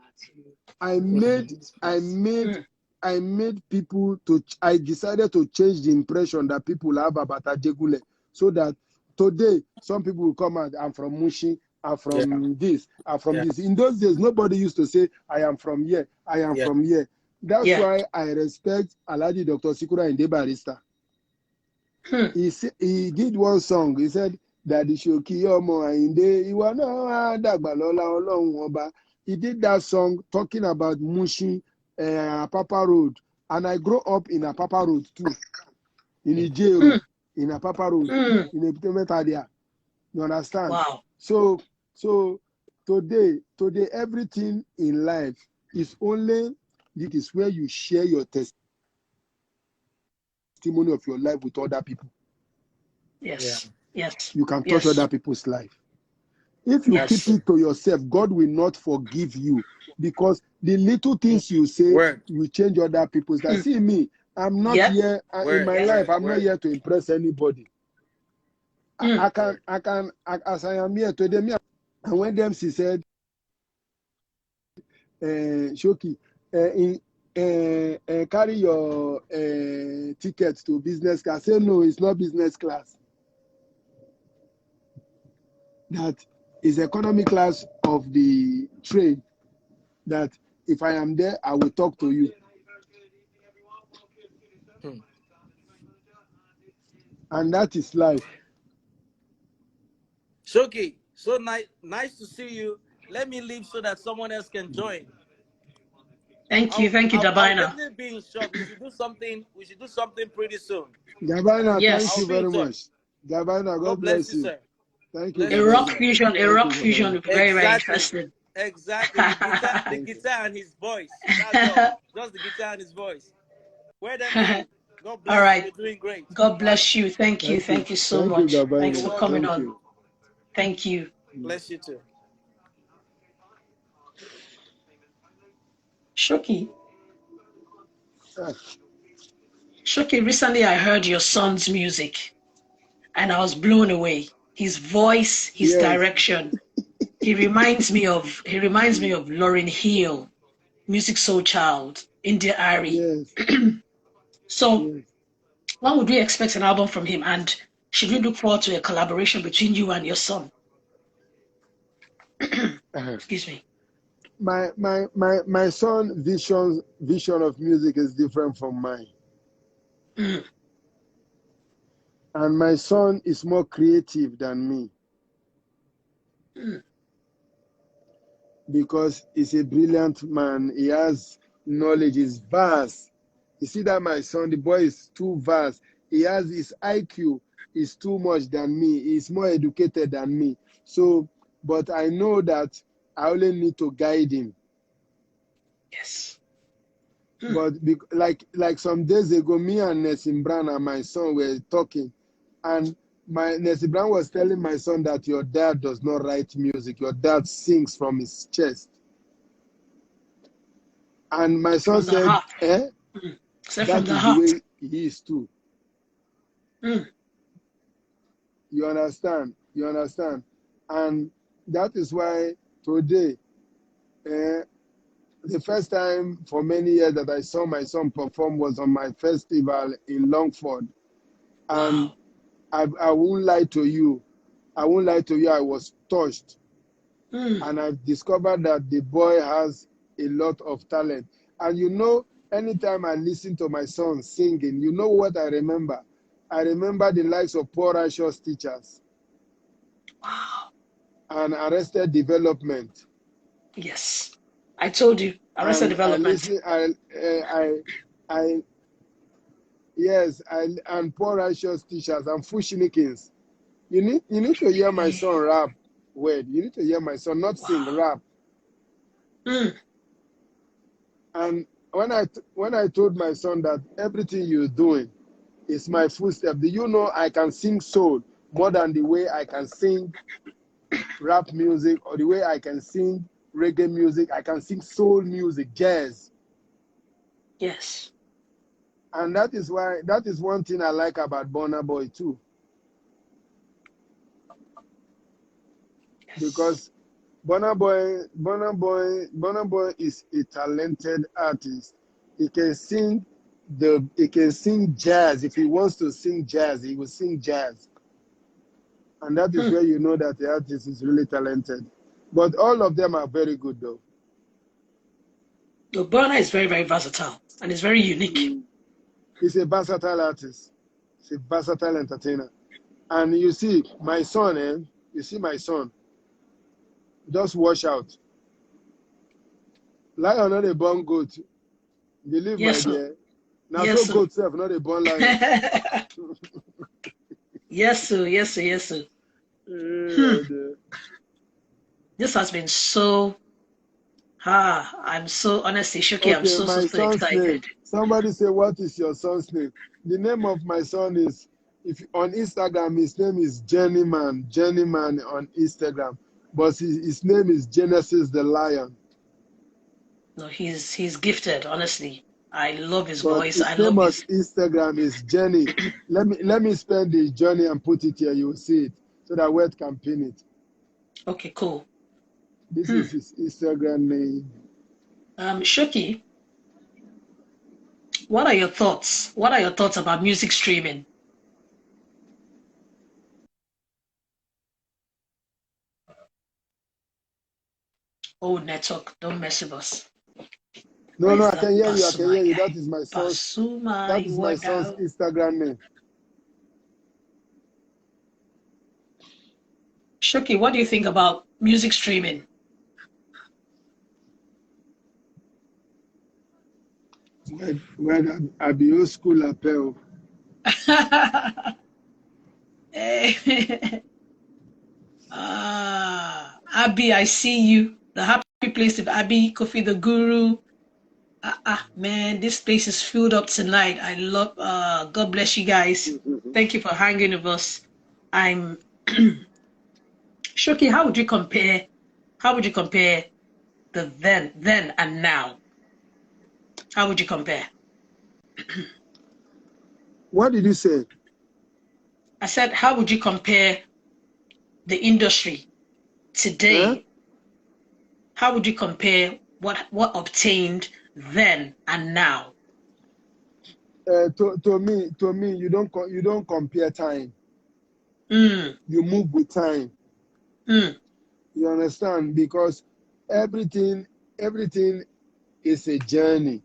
I decided to change the impression that people have about Ajegule, so that today some people will come out, I'm from Mushi, I'm from this, I'm from this. In those days, nobody used to say, I am from here, I am from here. That's why I respect Alhaji Dr. Sikura Inde Barrister. He did one song. He said, Daddy Showkey Omo Ainde, Iwa na dagba lola Ọlọ́run Ọba. He did that song talking about Mushi, Apapa Road. And I grew up in Apapa Road too. In Ijero, in Apapa Road, in Epitome. You understand?
Wow.
So today, everything in life is only, it is where you share your testimony of your life with other people.
Yes. Yes.
You can touch other people's life. If you keep it to yourself, God will not forgive you, because the little things you say will change other people's life. See me, I'm not here in my life. I'm not here to impress anybody. I can, as I am here today. And when Dempsey said, Showkey, carry your tickets to business class. I say, no, it's not business class. That is economy class of the train. That if I am there, I will talk to you. And that is life.
Showkey, so nice to see you. Let me leave so that someone else can join.
Thank you,
I'll
Dabina.
definitely be in shock. We should do something pretty soon.
Dabina,
Yes.
thank you very much. Dabina, God bless you.
Sir.
Thank you.
A rock fusion would be very, very interesting.
Exactly. The guitar and his voice. That's all. Just the guitar and his voice. Where them be? God bless
all right.
you. You're doing great.
God bless you. Thank you so much. Thanks for coming on. Thank you.
Bless you too.
Showkey, recently I heard your son's music and I was blown away. His voice, his direction. He reminds me of Lauryn Hill, Music Soul Child, India Ari. So when would we expect an album from him? And should we look forward to a collaboration between you and your son? Excuse me.
My son's vision of music is different from mine. And my son is more creative than me. Because he's a brilliant man. He has knowledge, he's vast. You see that my son, the boy is too vast. He has his IQ is too much than me. He's more educated than me. So, but I know that I only need to guide him.
Yes.
But like some days ago, me and Nessim Brown and my son were talking, and Nessim Brown was telling my son that your dad does not write music. Your dad sings from his chest. And my son said, that is the way he is too. You understand? And that is why today, the first time for many years that I saw my son perform was on my festival in Longford. And I won't lie to you. I was touched. And I've discovered that the boy has a lot of talent. And you know, anytime I listen to my son singing, you know what I remember? I remember the likes of Poor Righteous Teachers and Arrested Development.
Yes. I told you, Arrested
And I
Development.
listen. Yes. And Poor Righteous Teachers and Fushnikins. You need to hear my son rap. Wait, you need to hear my son not sing, rap. And when I told my son that everything you're doing is my footstep, do you know I can sing soul more than the way I can sing rap music or the way I can sing reggae music? I can sing soul music, jazz.
Yes.
And that is one thing I like about Burna Boy too.
Yes.
Because Burna Boy is a talented artist. He can sing jazz. If he wants to sing jazz, he will sing jazz. And that is where you know that the artist is really talented. But all of them are very good though.
The Burna is very, very versatile and it's very unique.
He's a versatile artist. He's a versatile entertainer. And you see, my son, just watch out. Lion not a born goat. Believe
Yes,
my
sir.
dear. Now
Yes,
so
sir.
goat self, not a born lion.
Yes, sir. Yes, sir. Yes, sir. This has been so. I'm so honestly, Showkey. I'm
Okay,
so
my son's name.
excited.
Somebody say, what is your son's name? The name of my son is, if on Instagram, his name is Jennyman on Instagram. But his name is Genesis the Lion.
No, he's gifted. Honestly, I love his
But
voice. I
his name
love
on
his.
Instagram is Jenny. let me spell the Johnny and put it here. You will see it so that word can pin it.
Okay, cool.
This is his Instagram name.
Showkey, what are your thoughts? What are your thoughts about music streaming? Oh, network, don't mess with us.
No, I
That
can hear you. I can
Pasuma
hear you.
guy?
That is my son's
Pasuma, you are down.
Instagram name.
Showkey, what do you think about music streaming?
When I be old school appeal.
Abby, I see you. The happy place of Abby, Kofi the Guru. Man, this place is filled up tonight. I love. God bless you guys. Thank you for hanging with us. I'm Showkey. How would you compare? How would you compare the then and now? How would you compare?
What did you say?
I said, how would you compare the industry today? How would you compare what obtained then and now?
To me, you don't compare time. You move with time. You understand? Because everything is a journey.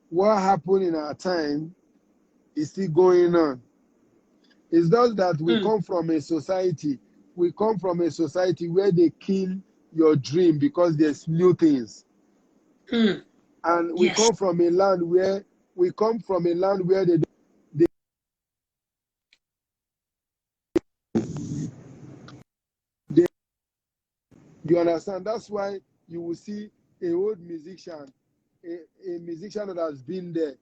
What happened in our time is still going on. It's just that we come from a society. We come from a society where they kill your dream because there's new things. And we come from a land where they you understand? That's why you will see a old musician, a musician that has been there,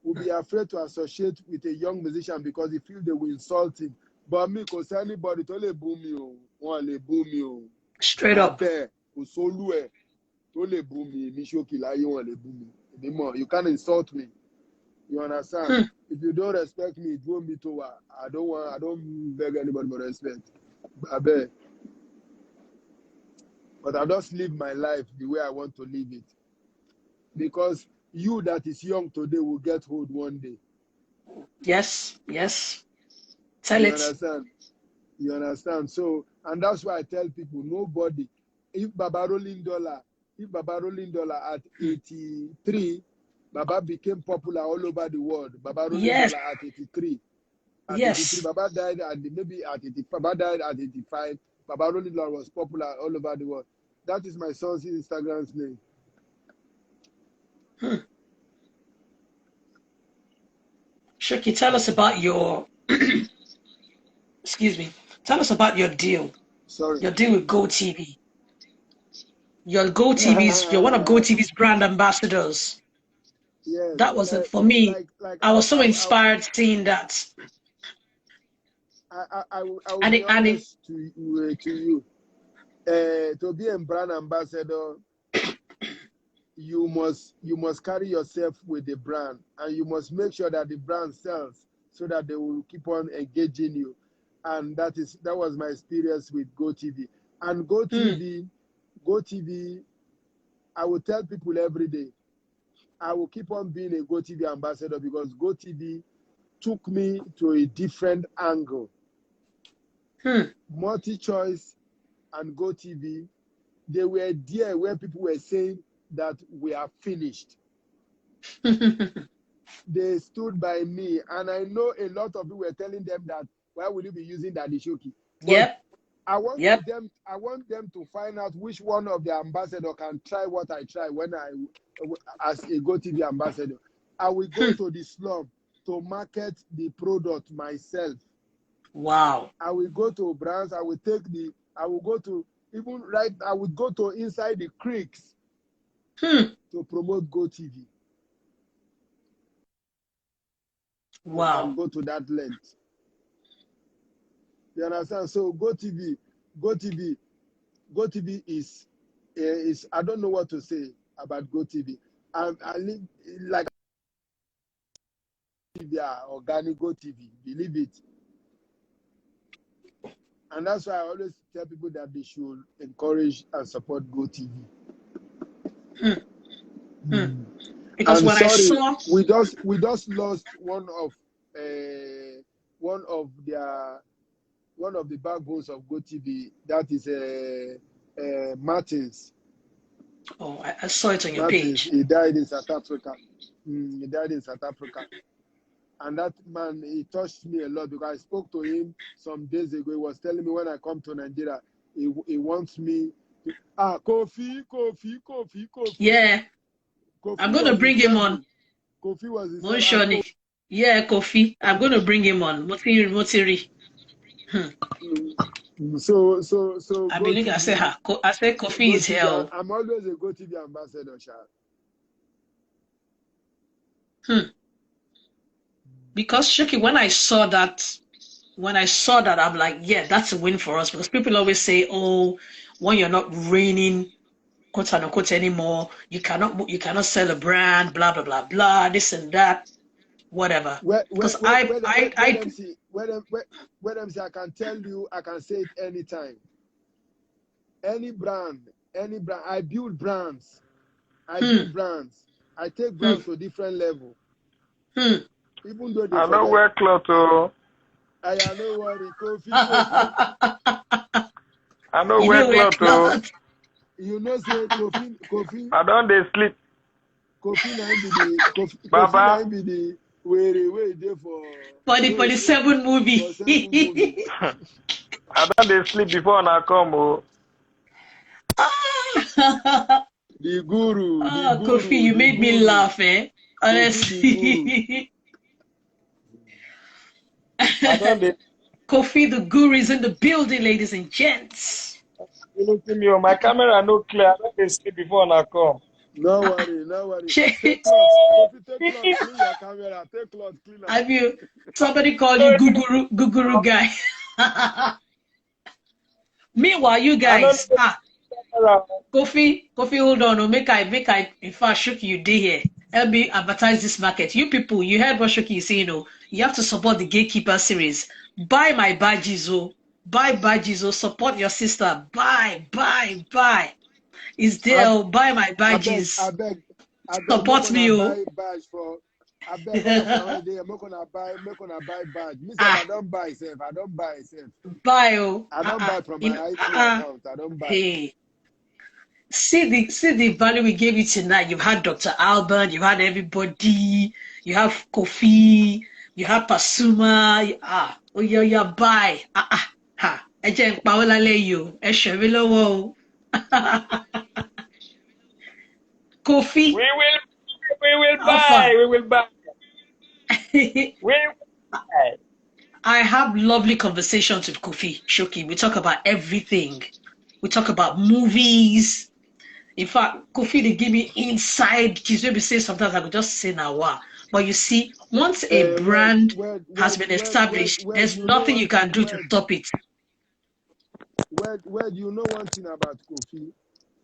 will be afraid to associate with a young musician because he feel they will insult him. But me, because anybody totally boom you, one boom you.
Straight up.
You can't insult me. You understand? If you don't respect me, it won't be to I don't beg anybody for respect. I beg. But I just live my life the way I want to live it. Because you that is young today will get old one day.
Yes. Tell it.
You understand? So, and that's why I tell people, nobody, if Baba Rolling Dollar at 83, Baba became popular all over the world. Baba Rolling Dollar at 83. At 83, Baba died at maybe at 85. Baba died at 85. Baba Rolling Loud was popular all over the world. That is my son's Instagram's name.
Showkey, tell us about your excuse me. Tell us about your deal.
Sorry.
Your deal with GoTV. You're one of GoTV's brand ambassadors.
Yes.
That was it for me. I was so inspired seeing that.
I will be honest to you. To be a brand ambassador, you must carry yourself with the brand, and you must make sure that the brand sells so that they will keep on engaging you. And that was my experience with GoTV. And GoTV, I will tell people every day, I will keep on being a GoTV ambassador because GoTV took me to a different angle. Multi-choice and GoTV, they were there where people were saying that we are finished. They stood by me, and I know a lot of people were telling them that why will you be using that Showkey?
Yep.
I want them to find out which one of the ambassador can try what I try when as a GoTV ambassador. I will go to the slum to market the product myself.
Wow.
I will go to brands. I will go to inside the creeks to promote GoTV.
Wow.
And go to that length. You understand? So GoTV is I don't know what to say about GoTV. I live like organic GoTV, believe it. And that's why I always tell people that they should encourage and support GoTV.
Because when I saw,
we just lost one of the backbones of GoTV. That is Martins.
Oh, I saw it on your page.
He died in South Africa. And that man, he touched me a lot because I spoke to him some days ago. He was telling me when I come to Nigeria, he wants me to Kofi.
Yeah.
Kofi
I'm going to bring him on.
Kofi was his
Yeah, Kofi. I'm going to bring him on. Motiri.
So
I believe I say Kofi is here.
I'm always a GoTV ambassador, Sha.
Because Showkey, when I saw that, I'm like, yeah, that's a win for us. Because people always say, oh, when you're not reigning, quote unquote, anymore, you cannot sell a brand, blah blah blah blah, this and that, whatever. Because I
can tell you, I can say it anytime. Any brand, I build brands. I take brands to different level. Even though
I know wear cloth, oh.
I know worry, Kofi.
I know wear cloth, oh.
You know, say Kofi.
I don't they sleep.
Kofi Kofi be the way there
for the 7 movie.
I don't they sleep before I come, oh.
The guru.
Kofi, you made me laugh, eh? Honestly. Kofi, the guru is in the building, ladies and gents.
You look at me, my camera no clear. I don't they sleep before I come.
No worry. Take cloth, clean your camera. Take cloth, clean.
Have you somebody call you Guguru guy? Meanwhile, you guys, Kofi, hold on, make I in fact Showkey you did here. Help me advertise this market. You people, you heard what Showkey is saying, you have to support the Gatekeeper series. Buy my badges, buy badges, support your sister. Buy. Is there? Buy my badges.
I beg.
Support me,
buy badge for. I beg. I'm not gonna buy badge. I don't buy self. I don't buy self.
Buy,
I don't buy from my IT account. I don't buy.
Hey. See the value we gave you tonight. You've had Dr. Alban, you've had everybody, you have Kofi, you have Pasuma, buy. ẹ jẹ́ n pa ó lálẹ́ yìí o, ẹ ṣẹ̀ mí lọ́wọ́ o. Kofi,
We will buy.
Alpha.
We will buy. We will buy.
I have lovely conversations with Kofi Showkey. We talk about everything. We talk about movies. In fact, Kofi, they give me inside. He's maybe say sometimes I could just say now wow. But you see, once a brand has been established, there's
you know
nothing
what?
you can do to stop it.
Where you know one thing about Kofi?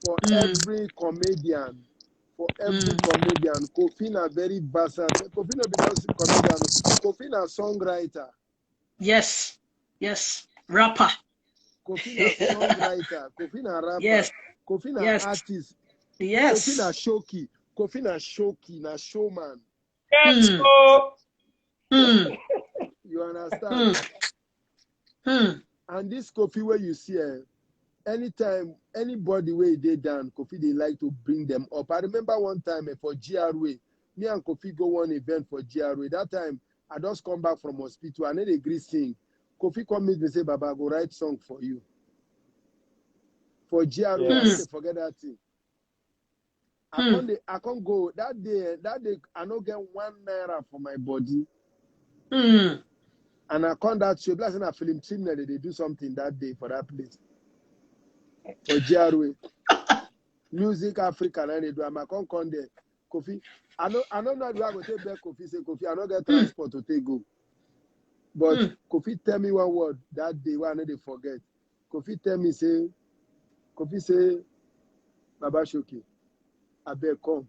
For every comedian, Kofi na very versatile. Kofi no be just comedian. Kofi na songwriter.
Yes. Rapper.
Kofi na songwriter. Kofi na rapper.
Yes.
Kofi na
Yes.
artist.
Yes.
Kofi na Showkey. Kofi na Showkey, na showman.
Yes, so.
You understand? And this Kofi where you see, anytime anybody where they done, Kofi they like to bring them up. I remember one time for GRA, me and Kofi go one event for GRA. That time I just come back from hospital. I need a great sing. Kofi come meet me say, Baba, I go write song for you. For GRA, I need to forget that thing. I can't go that day. I don't get ₦1 for my body. And I come that show. Plus, in a film team, they do something that day for that place. For GRA. Music Africa, and they do. I come there. Kofi. I don't know how to take back Kofi. Say Kofi, I don't get transport to take go. But Kofi tell me one word that day. Why I know they forget. Kofi tell me say, Baba Showkey, I beg come.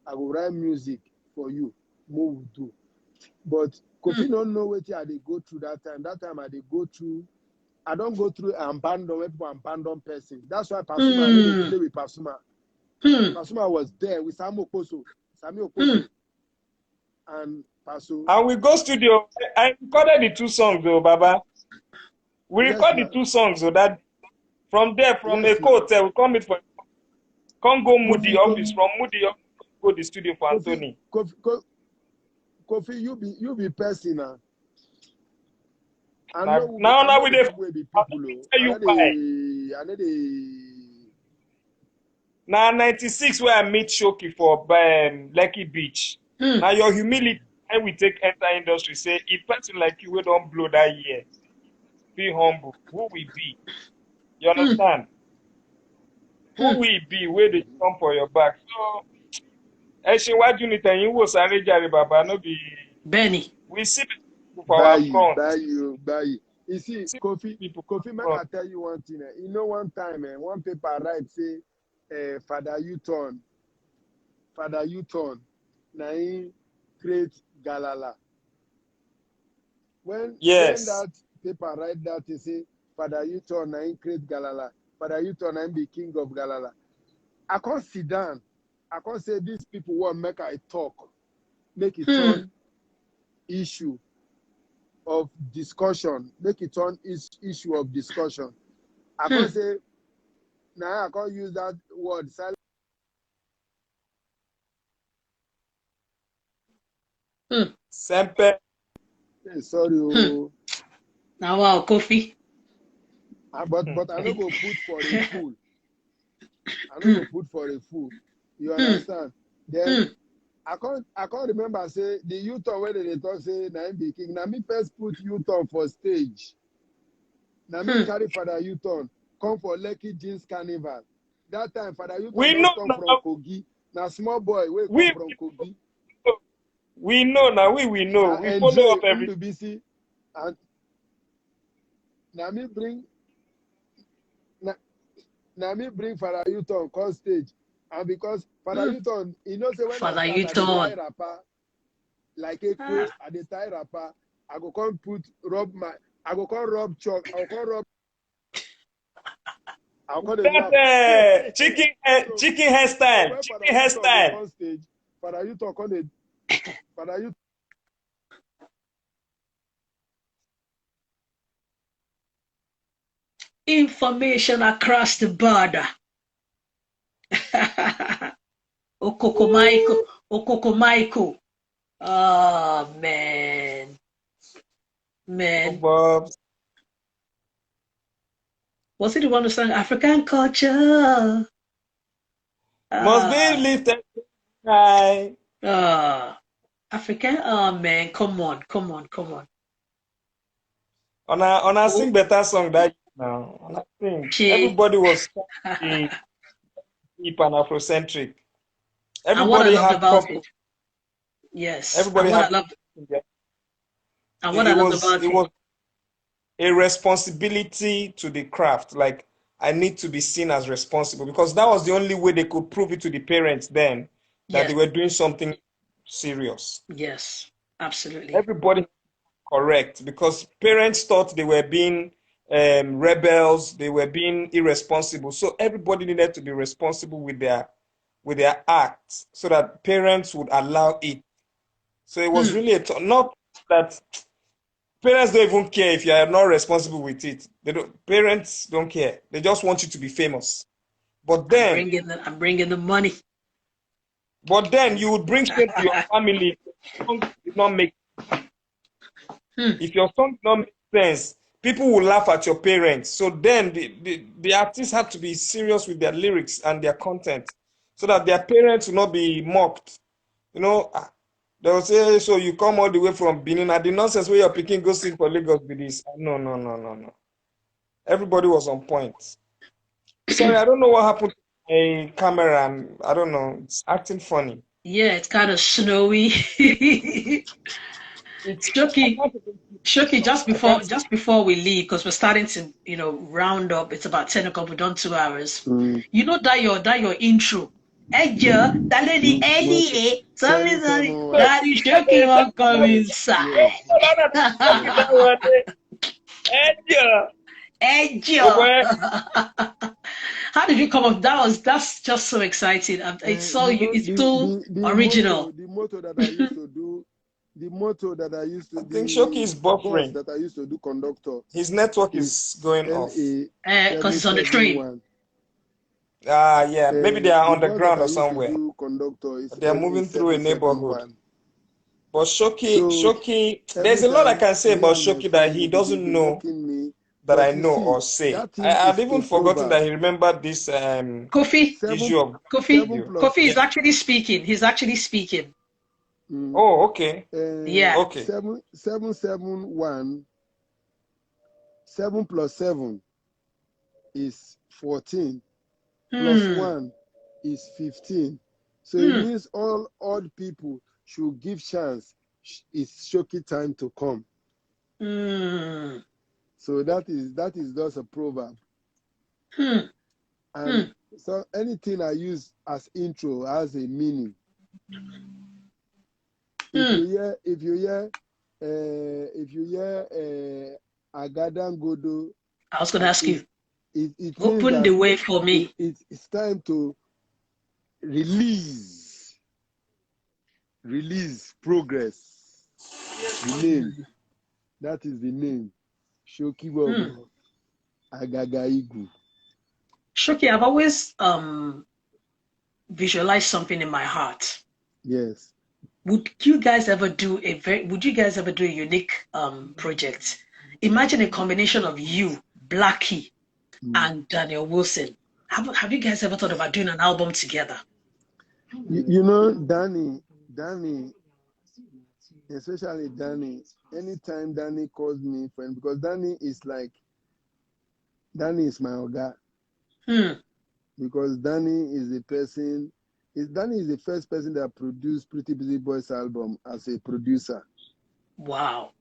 I will write music for you. More will do. But Kofi don't know what I they go through that time. That time I they go through. I don't go through abandon people abandon person. That's why Pasuma I didn't play with Pasuma. Pasuma was there with Sami Okposo, and Paso.
And we go studio. I recorded the 2 songs though, Baba. We record the 2 songs so that from there, from a hotel, we come meet for go Moody office. From Moody office, go the studio for Anthony.
Kofi, you be person now.
Now we dey Now 96 where I meet Showkey for Lekki Beach. Now your humility and we take enter industry say if person like you we don't blow that year, be humble. Who we be? You understand? Who we be? Where they come for your back? So actually what you need you was Jare Baba no be
Benny.
We see people for our front.
Buy. You see, Kofi, man, I tell you one thing. You know, one time, one paper write say, Father Uton, na him create Galala. When that paper write that, they say, Father Uton, na him create Galala. Father Uton, na him be king of Galala. I can't sit down. I can't say these people want make a talk, make it turn issue of discussion, make it turn issue of discussion. I can't say, now I can't use that word, silent.
Sempe.
Sorry.
Now, wow, Kofi.
But I don't go put for a fool. I don't go put for a fool. You understand? Then I can't remember say the U-turn where they talk say na him be king. Na me first put U-turn for stage. Na me carry Father U-turn come for Lekki Jeans Carnival. That time Father U-turn don't come from Kogi. Na small boy we come from Kogi.
We know now. We know. We follow up everything.
And na me bring Father U-turn come stage. And because Father U-turn, you know, say when
Father
I start
U-turn.
I tie rapper, like a cool, I dey tie rapper, I go come rub chalk, I'll come
that chicken hairstyle. Chicken hairstyle.
On stage, Father U-turn come Father U-turn.
Information across the border. Okoko Michael. Oh, man.
Oh,
Was it the one who sang African culture?
Must be lifted high.
African. Oh man, come on.
On a sing better song that now. On a sing.
She.
Everybody was deep and Afrocentric.
And what I
Everybody
loved
had
about
purpose.
it, yes,
Everybody had
and what I loved about
it
it,
was a responsibility to the craft. Like, I need to be seen as responsible, because that was the only way they could prove it to the parents then that
yes,
they were doing something serious.
yes, absolutely.
Everybody correct, because parents thought they were being rebels, they were being irresponsible. So everybody needed to be responsible with their acts so that parents would allow it. So it was really not that parents don't even care if you are not responsible with it. Parents don't care. They just want you to be famous. But then,
I'm bringing the money.
But then you would bring shame to your family if your song did not make If your song did not make sense, people will laugh at your parents. So then the artists have to be serious with their lyrics and their content so that their parents will not be mocked. You know, they'll say, so you come all the way from Benin, and the nonsense where you're picking go sing for Lagos with this. No. Everybody was on point. Sorry, I don't know what happened to a camera, and I don't know, it's acting funny.
Yeah, it's kind of snowy. Showkey, just before we leave, because we're starting to, round up. It's about 10 o'clock. We've done 2 hours. You know that your intro. Ejo, that lady Eddie, sorry, Daddy Showkey won't come inside. Ejo. How did you come up? That's just so exciting. It's so it's too original.
The motto that I used to do. The motto that I used to do.
I think Showkey is buffering.
That I used to do conductor.
His network is going off.
Because it's on the train.
Yeah. Maybe they are on the ground or somewhere.
Conductor
they are moving through a neighborhood. But Showkey, there's a lot I can say about Showkey that he doesn't know that I know or say. I've even forgotten that he remembered this
Kofi
issue of
Kofi is actually speaking. He's actually speaking.
Oh, okay.
Yeah.
Okay.
771. 7 plus 7 is 14. Plus 1 is 15. So it means all odd people should give chance. It's Showkey time to come. So that is just a proverb. And so anything I use as intro has a meaning. If you hear Agadangodo,
I was going to ask you.
It
open the way for me.
It's time to release progress. The name. That is the name. Showkey Bobo Agagaigu.
Showkey, I've always visualized something in my heart.
Yes.
Would you guys ever do a unique project? Imagine a combination of you, Blackie, and Daniel Wilson. Have you guys ever thought about doing an album together?
You know, Danny, especially Danny, anytime Danny calls me friend, because Danny is my oga. Because Danny is the first person that produced Pretty Busy Boys album as a producer.
Wow.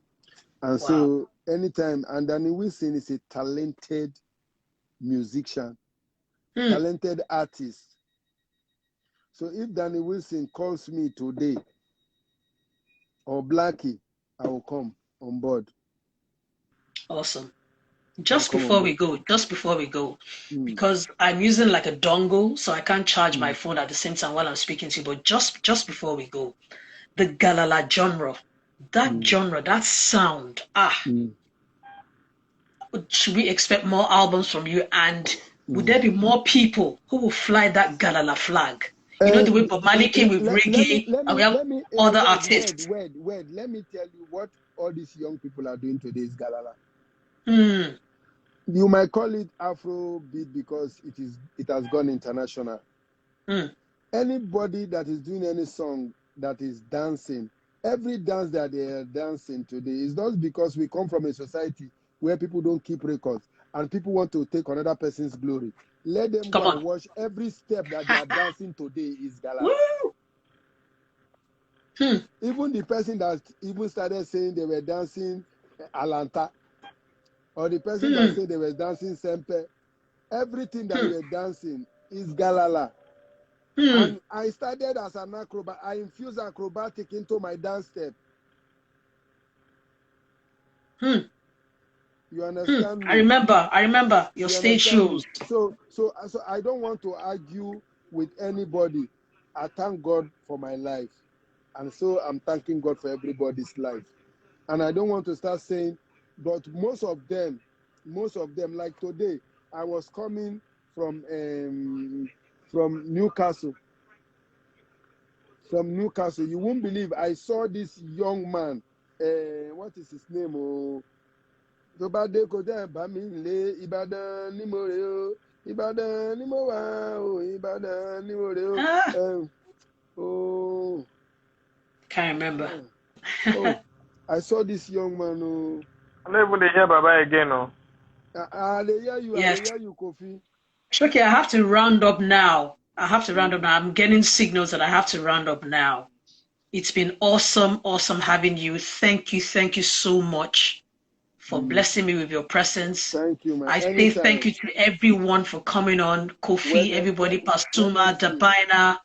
And so anytime, and Danny Wilson is a talented musician, talented artist. So if Danny Wilson calls me today, or Blackie, I will come on board.
Awesome. Just before we go, because I'm using like a dongle, so I can't charge my phone at the same time while I'm speaking to you. But just before we go, the Galala genre, that sound, should we expect more albums from you? And would there be more people who will fly that Galala flag? You know the way Bob Marley came with reggae, and we have other artists.
Wait. Let me tell you what all these young people are doing today is Galala. You might call it Afrobeat because it has gone international. Anybody that is doing any song that is dancing, every dance that they are dancing today is not because we come from a society where people don't keep records and people want to take another person's glory. Let them
Come
go
on.
and watch every step that they are dancing today is galala. Even the person that even started saying they were dancing Alanta, or the person that said they were dancing Sempe, everything that you were dancing is galala. And I started as an acrobat. I infused acrobatic into my dance step. You understand me?
I remember your stage shows.
So I don't want to argue with anybody. I thank God for my life. And so I'm thanking God for everybody's life. And I don't want to start saying, but most of them, like today, I was coming from Newcastle. From Newcastle, you won't believe I saw this young man. What is his name? Oh, Ìbàdàn ni mo rè o, Ìbàdàn ni mo wà o, Ìbàdàn ni mo rè o.
Can't remember.
Oh, I saw this young man. Oh,
I'm not even hear Baba again. No.
I hear you, Kofi.
Showkey, I have to round up now. I'm getting signals that I have to round up now. It's been awesome having you. Thank you so much for blessing me with your presence.
Thank you, man.
I say thank you to everyone for coming on. Kofi, everybody, Pastuma, Dabina,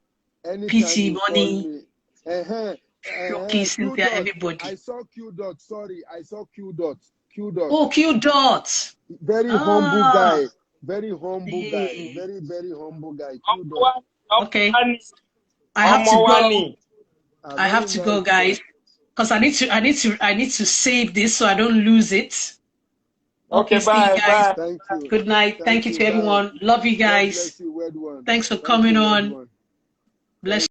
PT Money, Showkey, Cynthia, everybody.
I saw Q Dot. Sorry, I saw Q Dot.
Oh, Q Dot.
Very humble guy. Very humble guy. Very, very humble guy. Q Dot.
Okay. I have to go. I have to go, guys, because I need to save this so I don't lose it.
Okay, bye,
guys.
bye.
Thank you.
Good night. Thank you to everyone. Love you guys.
God bless you, word one.
Thanks for coming on.
One.
Bless